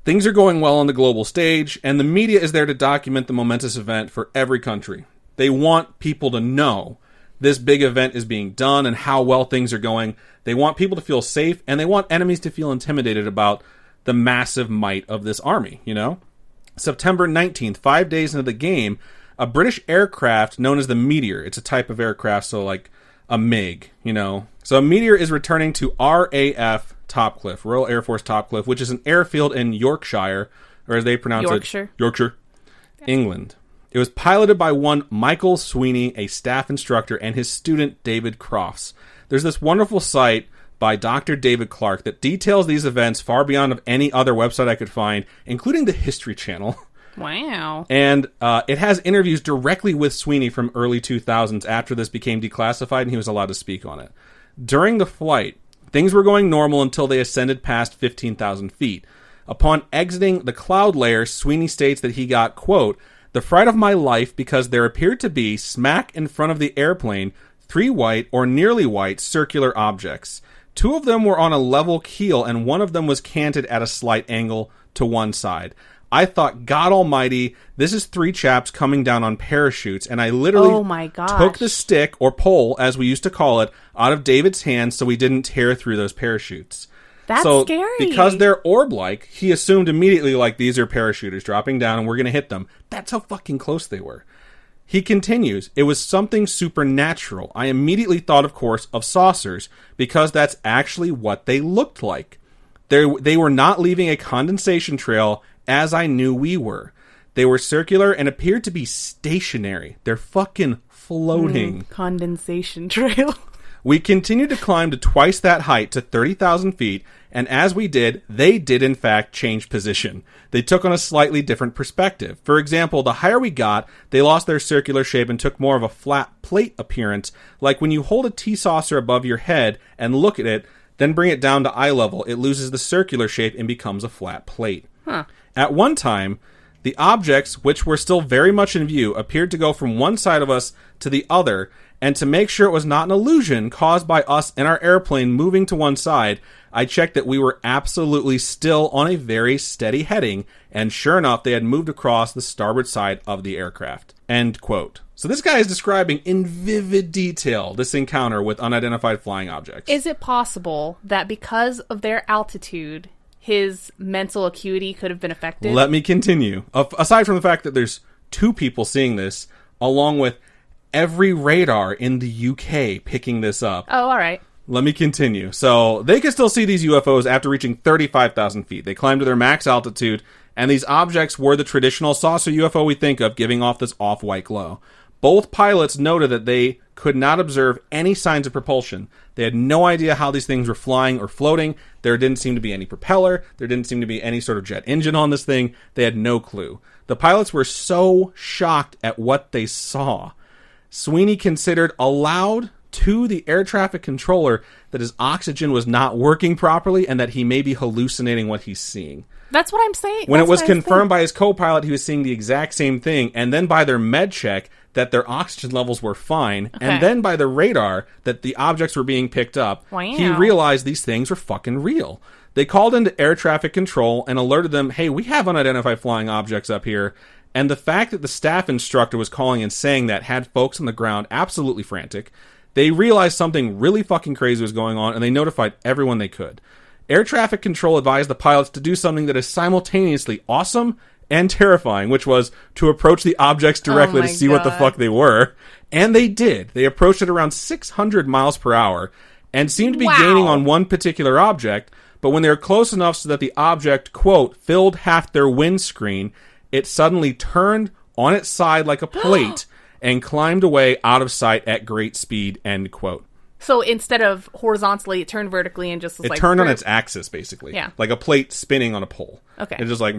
Things are going well on the global stage, and the media is there to document the momentous event for every country. They want people to know this big event is being done and how well things are going. They want people to feel safe, and they want enemies to feel intimidated about the massive might of this army, you know? September 19th, 5 days into the game, a British aircraft known as the Meteor, it's a type of aircraft, so like a MiG, you know? So a Meteor is returning to RAF Topcliffe, Royal Air Force Topcliffe, which is an airfield in Yorkshire, or as they pronounce it, Yorkshire, England. It was piloted by one Michael Sweeney, a staff instructor, and his student David Crofts. There's this wonderful site by Dr. David Clark that details these events far beyond of any other website I could find, including the History Channel. Wow. And it has interviews directly with Sweeney from early 2000s after this became declassified and he was allowed to speak on it. During the flight, things were going normal until they ascended past 15,000 feet. Upon exiting the cloud layer, Sweeney states that he got, quote, "the fright of my life because there appeared to be, smack in front of the airplane, 3 white or nearly white circular objects. 2 of them were on a level keel and 1 of them was canted at a slight angle to one side. I thought, God almighty, this is 3 chaps coming down on parachutes, and I literally took the stick, or pole, as we used to call it, out of David's hands so we didn't tear through those parachutes." That's scary. Because they're orb-like, he assumed immediately, like, these are parachuters dropping down and we're going to hit them. That's how fucking close they were. He continues, "It was something supernatural. I immediately thought, of course, of saucers, because that's actually what they looked like. They were not leaving a condensation trail, as I knew we were. They were circular and appeared to be stationary. They're fucking floating." Condensation trail. "We continued to climb to twice that height, to 30,000 feet, and as we did, they did in fact change position. They took on a slightly different perspective. For example, the higher we got, they lost their circular shape and took more of a flat plate appearance, like when you hold a tea saucer above your head and look at it, then bring it down to eye level, it loses the circular shape and becomes a flat plate. At one time, the objects, which were still very much in view, appeared to go from one side of us to the other, and to make sure it was not an illusion caused by us and our airplane moving to one side, I checked that we were absolutely still on a very steady heading, and sure enough, they had moved across the starboard side of the aircraft." End quote. So this guy is describing in vivid detail this encounter with unidentified flying objects. Is it possible that because of their altitude, his mental acuity could have been affected? Let me continue. Aside from the fact that there's 2 people seeing this, along with every radar in the UK picking this up. Oh, all right. Let me continue. So they could still see these UFOs after reaching 35,000 feet. They climbed to their max altitude, and these objects were the traditional saucer UFO we think of, giving off this off-white glow. Both pilots noted that they could not observe any signs of propulsion. They had no idea how these things were flying or floating. There didn't seem to be any propeller. There didn't seem to be any sort of jet engine on this thing. They had no clue. The pilots were so shocked at what they saw. Sweeney considered aloud to the air traffic controller that his oxygen was not working properly and that he may be hallucinating what he's seeing. That's what I'm saying. When it was confirmed by his co-pilot, he was seeing the exact same thing, and then by their med check that their oxygen levels were fine, and then by the radar that the objects were being picked up, he realized these things were fucking real. They called into air traffic control and alerted them, hey, we have unidentified flying objects up here. And the fact that the staff instructor was calling and saying that had folks on the ground absolutely frantic. They realized something really fucking crazy was going on, and they notified everyone they could. Air traffic control advised the pilots to do something that is simultaneously awesome and terrifying, which was to approach the objects directly to see what the fuck they were. And they did. They approached at around 600 miles per hour and seemed to be gaining on one particular object, but when they were close enough so that the object, quote, filled half their windscreen, it suddenly turned on its side like a plate and climbed away out of sight at great speed, end quote. So instead of horizontally, it turned vertically and just was it turned on its axis, basically. Yeah. Like a plate spinning on a pole. Okay. It's just like,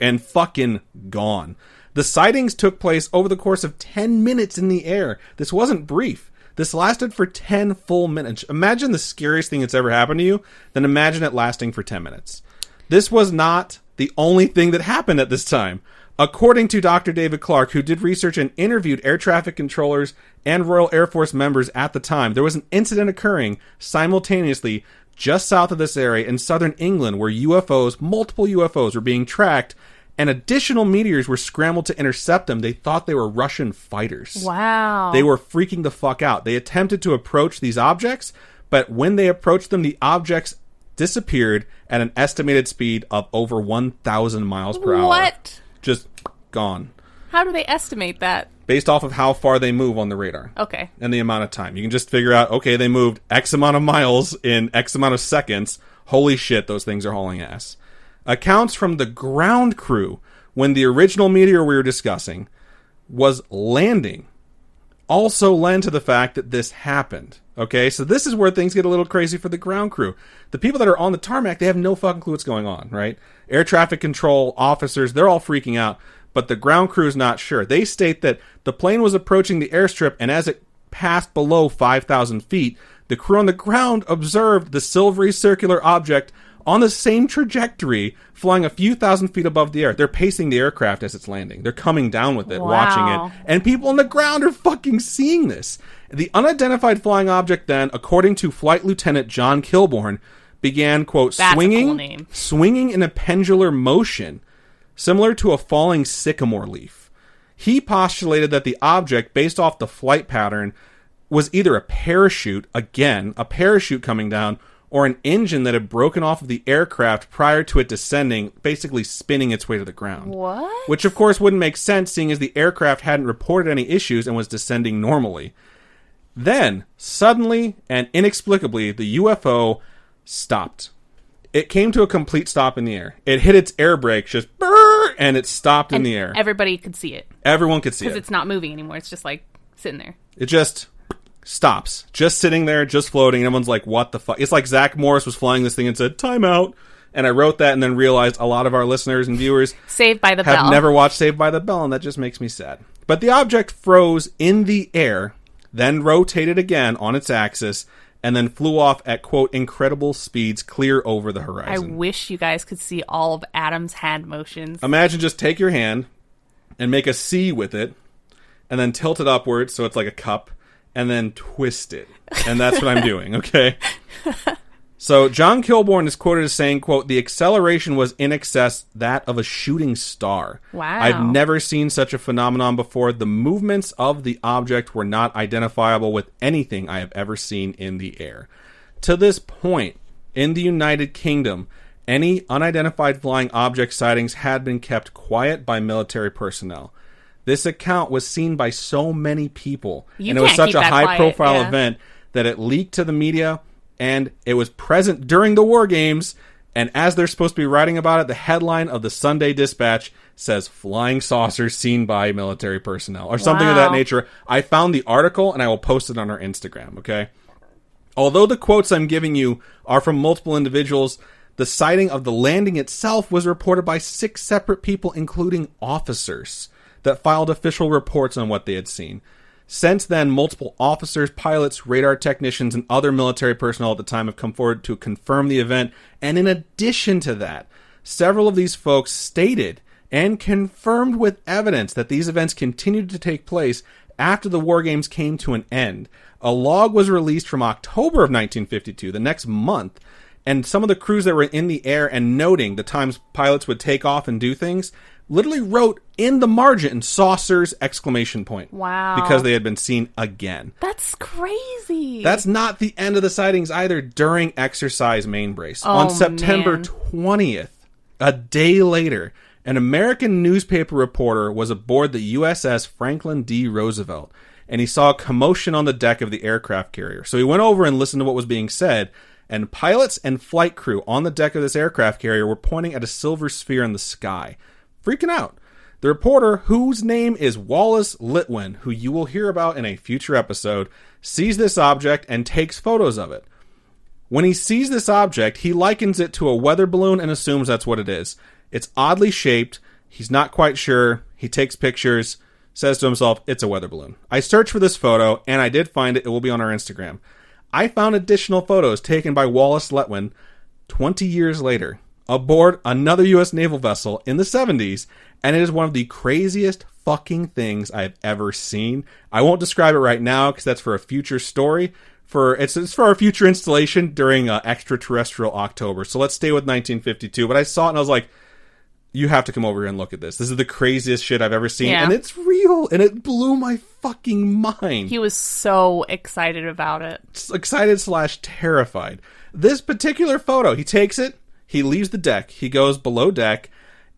and fucking gone. The sightings took place over the course of 10 minutes in the air. This wasn't brief. This lasted for 10 full minutes. Imagine the scariest thing that's ever happened to you, then imagine it lasting for 10 minutes. This was not the only thing that happened at this time. According to Dr. David Clark, who did research and interviewed air traffic controllers and Royal Air Force members at the time, there was an incident occurring simultaneously just south of this area in southern England where UFOs, multiple UFOs, were being tracked and additional meteors were scrambled to intercept them. They thought they were Russian fighters. Wow. They were freaking the fuck out. They attempted to approach these objects, but when they approached them, the objects disappeared at an estimated speed of over 1,000 miles per hour. What? Just gone. How do they estimate that? Based off of how far they move on the radar. Okay. And the amount of time. You can just figure out, okay, they moved X amount of miles in X amount of seconds. Holy shit, those things are hauling ass. Accounts from the ground crew when the original meteor we were discussing was landing also lend to the fact that this happened. Okay, so this is where things get a little crazy for the ground crew. The people that are on the tarmac, they have no fucking clue what's going on, right? Air traffic control officers, they're all freaking out, but the ground crew is not sure. They state that the plane was approaching the airstrip, and as it passed below 5,000 feet, the crew on the ground observed the silvery circular object on the same trajectory, flying a few thousand feet above the air. They're pacing the aircraft as it's landing. They're coming down with it, watching it. And people on the ground are fucking seeing this. The unidentified flying object then, according to Flight Lieutenant John Kilbourne, began, quote, swinging in a pendular motion, similar to a falling sycamore leaf. He postulated that the object, based off the flight pattern, was either a parachute, again, a parachute coming down, or an engine that had broken off of the aircraft prior to it descending, basically spinning its way to the ground. What? Which, of course, wouldn't make sense, seeing as the aircraft hadn't reported any issues and was descending normally. Then, suddenly and inexplicably, the UFO stopped. It came to a complete stop in the air. It hit its air brakes, just brrr, and it stopped in the air. Everybody could see it. Everyone could see it. Because it's not moving anymore. It's just, like, sitting there. It just stops. Just sitting there, just floating. And everyone's like, what the fuck? It's like Zach Morris was flying this thing and said, time out. And I wrote that and then realized a lot of our listeners and viewers Saved by the Bell have never watched Saved by the Bell, and that just makes me sad. But the object froze in the air, then rotated again on its axis, and then flew off at, quote, incredible speeds clear over the horizon. I wish you guys could see all of Adam's hand motions. Imagine just take your hand and make a C with it, and then tilt it upwards so it's like a cup, and then twist it. And that's what I'm doing, okay? So John Kilbourne is quoted as saying, quote, the acceleration was in excess that of a shooting star. Wow. I've never seen such a phenomenon before. The movements of the object were not identifiable with anything I have ever seen in the air. To this point, in the United Kingdom, any unidentified flying object sightings had been kept quiet by military personnel. This account was seen by so many people, and it was such a high-profile event that it leaked to the media, and it was present during the war games. And as they're supposed to be writing about it, the headline of the Sunday Dispatch says flying saucers seen by military personnel or something of that nature. I found the article and I will post it on our Instagram, okay? Although the quotes I'm giving you are from multiple individuals, the sighting of the landing itself was reported by 6 separate people, including officers, that filed official reports on what they had seen. Since then, multiple officers, pilots, radar technicians, and other military personnel at the time have come forward to confirm the event. And in addition to that, several of these folks stated and confirmed with evidence that these events continued to take place after the war games came to an end. A log was released from October of 1952, the next month, and some of the crews that were in the air and noting the times pilots would take off and do things literally wrote in the margin saucers ! Wow. Because they had been seen again. That's crazy. That's not the end of the sightings either during Exercise Mainbrace. On September 20th, a day later, an American newspaper reporter was aboard the USS Franklin D. Roosevelt, and he saw a commotion on the deck of the aircraft carrier. So he went over and listened to what was being said, and pilots and flight crew on the deck of this aircraft carrier were pointing at a silver sphere in the sky, freaking out. The reporter, whose name is Wallace Litwin, who you will hear about in a future episode, sees this object and takes photos of it. When he sees this object, he likens it to a weather balloon and assumes that's what it is. It's oddly shaped. He's not quite sure. He takes pictures, says to himself, it's a weather balloon. I searched for this photo, and I did find it. It will be on our Instagram. I found additional photos taken by Wallace Letwin 20 years later aboard another U.S. naval vessel in the 70s, and it is one of the craziest fucking things I've ever seen. I won't describe it right now because that's for a future story. It's for our future installation during Extraterrestrial October. So let's stay with 1952. But I saw it and I was like, you have to come over here and look at this. This is the craziest shit I've ever seen. Yeah. And it's real. And it blew my fucking mind. He was so excited about it. Excited / terrified. This particular photo, he takes it. He leaves the deck. He goes below deck.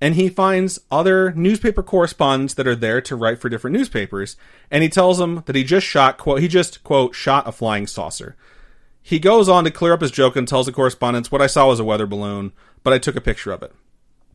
And he finds other newspaper correspondents that are there to write for different newspapers. And he tells them that he just shot, quote, shot a flying saucer. He goes on to clear up his joke and tells the correspondents, what I saw was a weather balloon, but I took a picture of it.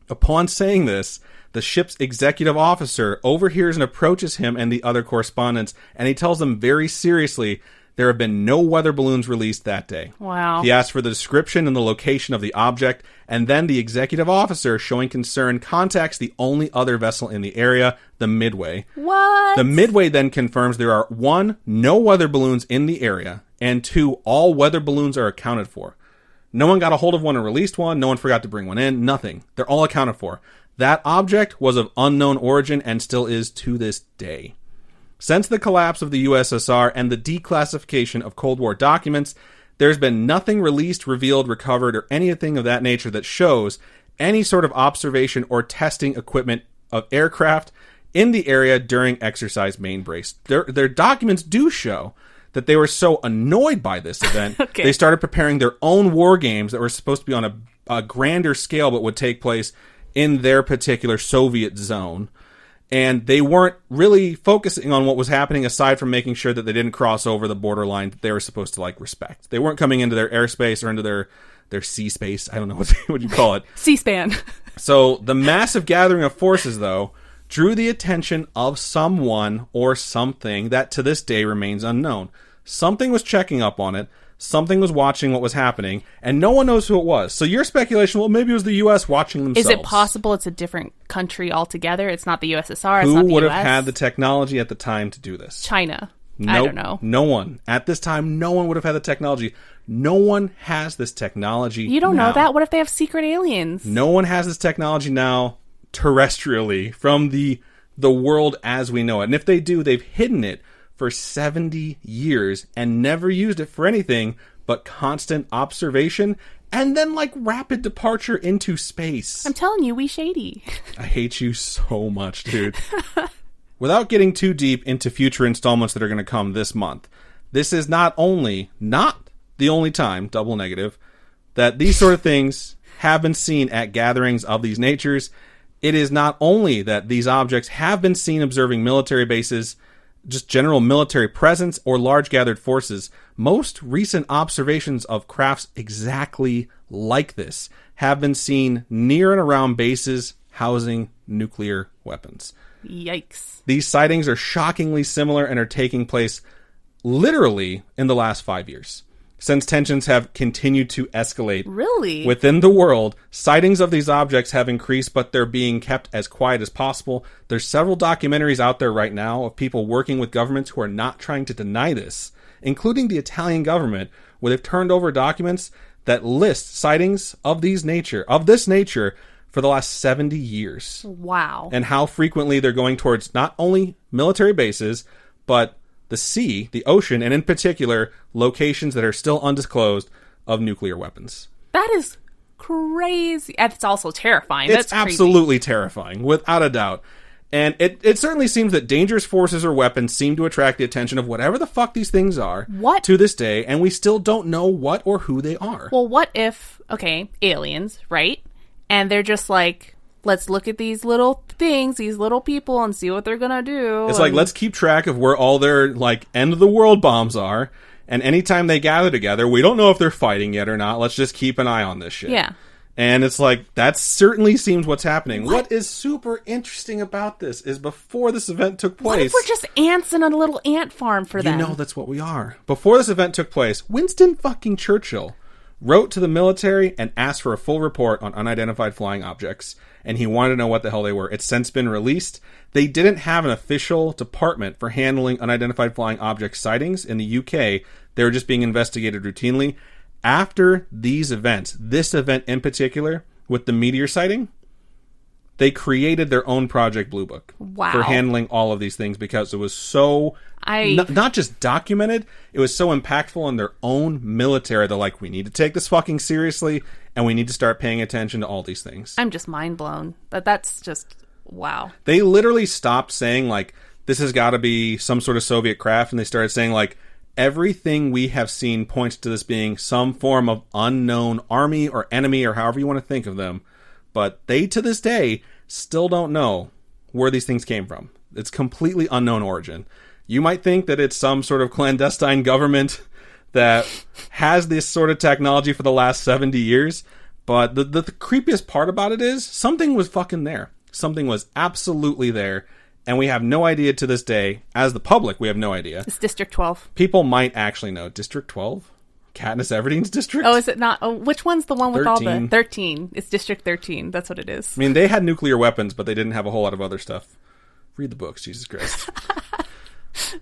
Upon saying this, the ship's executive officer overhears and approaches him and the other correspondents, and he tells them very seriously there have been no weather balloons released that day. Wow. He asks for the description and the location of the object, and then the executive officer, showing concern, contacts the only other vessel in the area, the Midway. What? The Midway then confirms there are 1, no weather balloons in the area, and 2, all weather balloons are accounted for. No one got a hold of one and released one. No one forgot to bring one in. Nothing. They're all accounted for. That object was of unknown origin and still is to this day. Since the collapse of the USSR and the declassification of Cold War documents, there's been nothing released, revealed, recovered, or anything of that nature that shows any sort of observation or testing equipment of aircraft in the area during Exercise Mainbrace. Their documents do show that they were so annoyed by this event, okay, they started preparing their own war games that were supposed to be on a grander scale but would take place in their particular Soviet zone. And they weren't really focusing on what was happening aside from making sure that they didn't cross over the borderline that they were supposed to, respect. They weren't coming into their airspace or into their sea space. I don't know what you call it. C-SPAN. So the massive gathering of forces, though, drew the attention of someone or something that to this day remains unknown. Something was checking up on it. Something was watching what was happening, and no one knows who it was. So your speculation, well, maybe it was the U.S. watching themselves. Is it possible it's a different country altogether? It's not the USSR, it's not the U.S.? Who would have had the technology at the time to do this? China. Nope, I don't know. No one. At this time, no one would have had the technology. No one has this technology You don't now. know that? What if they have secret aliens? No one has this technology now terrestrially from the world as we know it. And if they do, they've hidden it for 70 years and never used it for anything but constant observation and then rapid departure into space. I'm telling you, we shady. I hate you so much, dude. Without getting too deep into future installments that are going to come this month, this is not the only time, double negative, that these sort of things have been seen at gatherings of these natures. It is not only that these objects have been seen observing military bases just general military presence or large gathered forces. Most recent observations of crafts exactly like this have been seen near and around bases housing nuclear weapons. Yikes. These sightings are shockingly similar and are taking place literally in the last 5 years. Since tensions have continued to escalate within the world, sightings of these objects have increased, but they're being kept as quiet as possible. There's several documentaries out there right now of people working with governments who are not trying to deny this, including the Italian government, where they've turned over documents that list sightings of this nature for the last 70 years. Wow. And how frequently they're going towards not only military bases, but the sea, the ocean, and in particular, locations that are still undisclosed of nuclear weapons. That is crazy. It's also terrifying. It's absolutely terrifying, without a doubt. And it certainly seems that dangerous forces or weapons seem to attract the attention of whatever the fuck these things are to this day, and we still don't know what or who they are. Well, what if, aliens, right? And they're just like, let's look at these little things, these little people, and see what they're gonna do. It's like, let's keep track of where all their, end of the world bombs are, and anytime they gather together, we don't know if they're fighting yet or not, let's just keep an eye on this shit. Yeah. And it's like, that certainly seems what's happening. What is super interesting about this is before this event took place... What if we're just ants in a little ant farm for them? You know that's what we are. Before this event took place, Winston fucking Churchill wrote to the military and asked for a full report on unidentified flying objects, and he wanted to know what the hell they were. It's since been released. They didn't have an official department for handling unidentified flying object sightings in the UK. They were just being investigated routinely. After these events, this event in particular, with the meteor sighting, they created their own Project Blue Book for handling all of these things because it was so... not just documented, it was so impactful in their own military. They're like, we need to take this fucking seriously, and we need to start paying attention to all these things. I'm just mind blown. That's just, wow. They literally stopped saying, this has got to be some sort of Soviet craft, and they started saying, everything we have seen points to this being some form of unknown army or enemy or however you want to think of them. But they, to this day, still don't know where these things came from. It's completely unknown origin. You might think that it's some sort of clandestine government that has this sort of technology for the last 70 years. But the creepiest part about it is something was fucking there. Something was absolutely there. And we have no idea to this day. As the public, we have no idea. It's District 12. People might actually know. District 12? Katniss Everdeen's district? Oh, is it not? Oh, which one's the one with 13. all the... 13. It's District 13. That's what it is. I mean, they had nuclear weapons, but they didn't have a whole lot of other stuff. Read the books, Jesus Christ.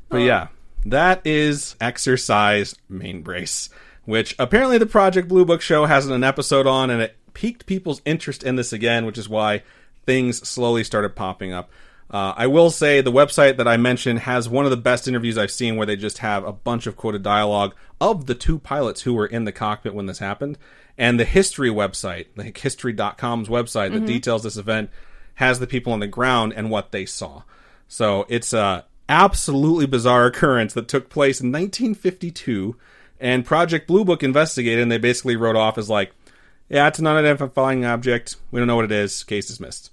But yeah, that is Exercise Mainbrace, which apparently the Project Blue Book show has an episode on, and it piqued people's interest in this again, which is why things slowly started popping up. I will say the website that I mentioned has one of the best interviews I've seen where they just have a bunch of quoted dialogue of the two pilots who were in the cockpit when this happened. And the history website, like history.com's website that details this event, has the people on the ground and what they saw. So it's a absolutely bizarre occurrence that took place in 1952. And Project Blue Book investigated, and they basically wrote off as yeah, it's an unidentified flying object. We don't know what it is. Case dismissed.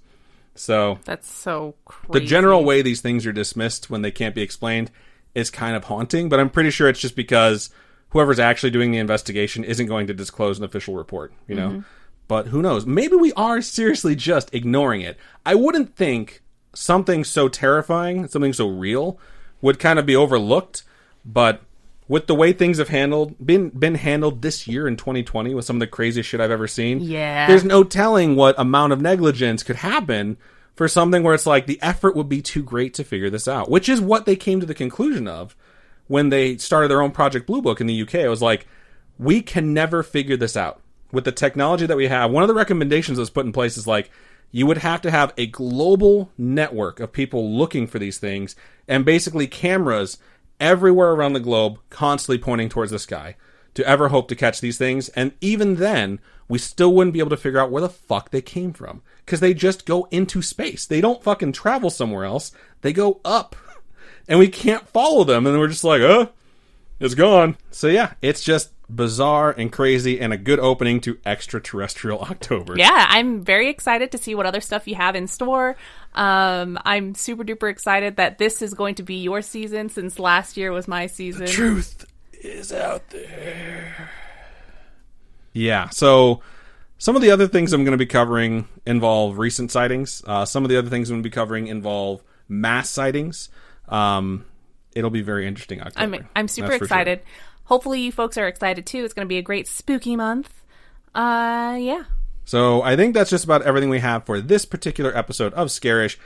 So that's so crazy. The general way these things are dismissed when they can't be explained is kind of haunting, but I'm pretty sure it's just because whoever's actually doing the investigation isn't going to disclose an official report, you know? But who knows? Maybe we are seriously just ignoring it. I wouldn't think something so terrifying, something so real, would kind of be overlooked, but with the way things have been handled this year in 2020 with some of the craziest shit I've ever seen, there's no telling what amount of negligence could happen for something where it's the effort would be too great to figure this out, which is what they came to the conclusion of when they started their own Project Blue Book in the UK. It was we can never figure this out. With the technology that we have, one of the recommendations that was put in place is you would have to have a global network of people looking for these things and basically cameras everywhere around the globe constantly pointing towards the sky to ever hope to catch these things. And even then, we still wouldn't be able to figure out where the fuck they came from because they just go into space. They don't fucking travel somewhere else. They go up and we can't follow them. And we're just it's gone. So yeah, it's just bizarre and crazy and a good opening to Extraterrestrial October. Yeah, I'm very excited to see what other stuff you have in store. I'm super duper excited that this is going to be your season since last year was my season. The truth is out there. Yeah, so some of the other things I'm going to be covering involve recent sightings. Some of the other things I'm going to be covering involve mass sightings. It'll be very interesting October. I'm super excited. Sure. Hopefully you folks are excited too. It's going to be a great spooky month. Yeah. So I think that's just about everything we have for this particular episode of Scaryish.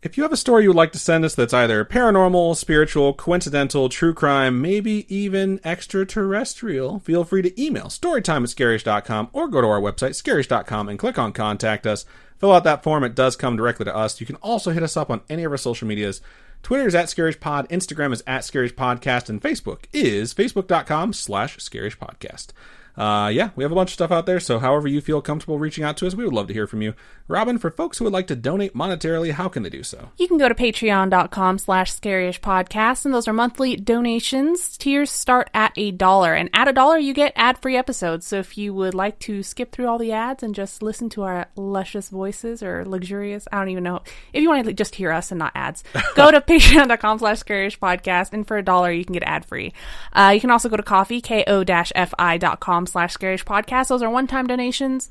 If you have a story you would like to send us that's either paranormal, spiritual, coincidental, true crime, maybe even extraterrestrial, feel free to email storytime@scaryish.com or go to our website, scaryish.com, and click on Contact Us. Fill out that form. It does come directly to us. You can also hit us up on any of our social medias. Twitter is @ScarishPod, Instagram is @ScarishPodcast, and Facebook is facebook.com/ScarishPodcast. Yeah, we have a bunch of stuff out there, so however you feel comfortable reaching out to us, we would love to hear from you. Robin, for folks who would like to donate monetarily, how can they do so? You can go to patreon.com/ScarishPodcast, and those are monthly donations. Tiers start at $1, and at $1 you get ad-free episodes, so if you would like to skip through all the ads and just listen to our luscious voices, or luxurious, I don't even know, if you want to just hear us and not ads, go to patreon.com/ScarishPodcast, and for $1 you can get ad-free. You can also go to Ko-fi, ko-fi.com/ScarishPodcast. Those are one-time donations.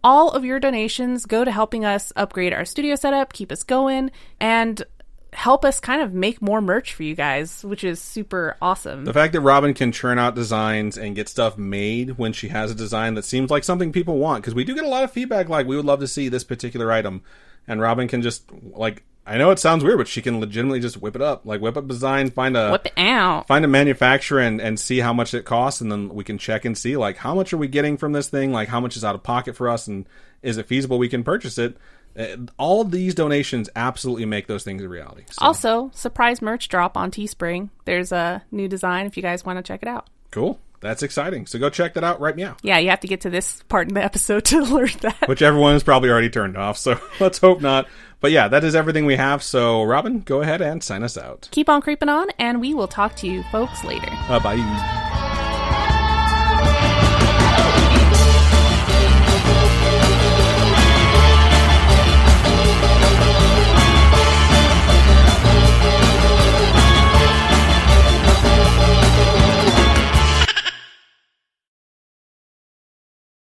All of your donations go to helping us upgrade our studio setup, keep us going, and help us kind of make more merch for you guys, which is super awesome. The fact that Robin can churn out designs and get stuff made when she has a design that seems like something people want, because we do get a lot of feedback like, we would love to see this particular item, and Robin can just, like, I know it sounds weird, but she can legitimately just whip it up. Like, whip up design, find a manufacturer and see how much it costs, and then we can check and see, like, how much are we getting from this thing? Like, how much is out of pocket for us, and is it feasible we can purchase it? All of these donations absolutely make those things a reality. So. Also, surprise merch drop on Teespring. There's a new design if you guys want to check it out. Cool. That's exciting. So go check that out right now. Yeah, you have to get to this part in the episode to learn that. Which everyone has probably already turned off, so let's hope not. But yeah, that is everything we have. So Robin, go ahead and sign us out. Keep on creeping on, and we will talk to you folks later. Bye.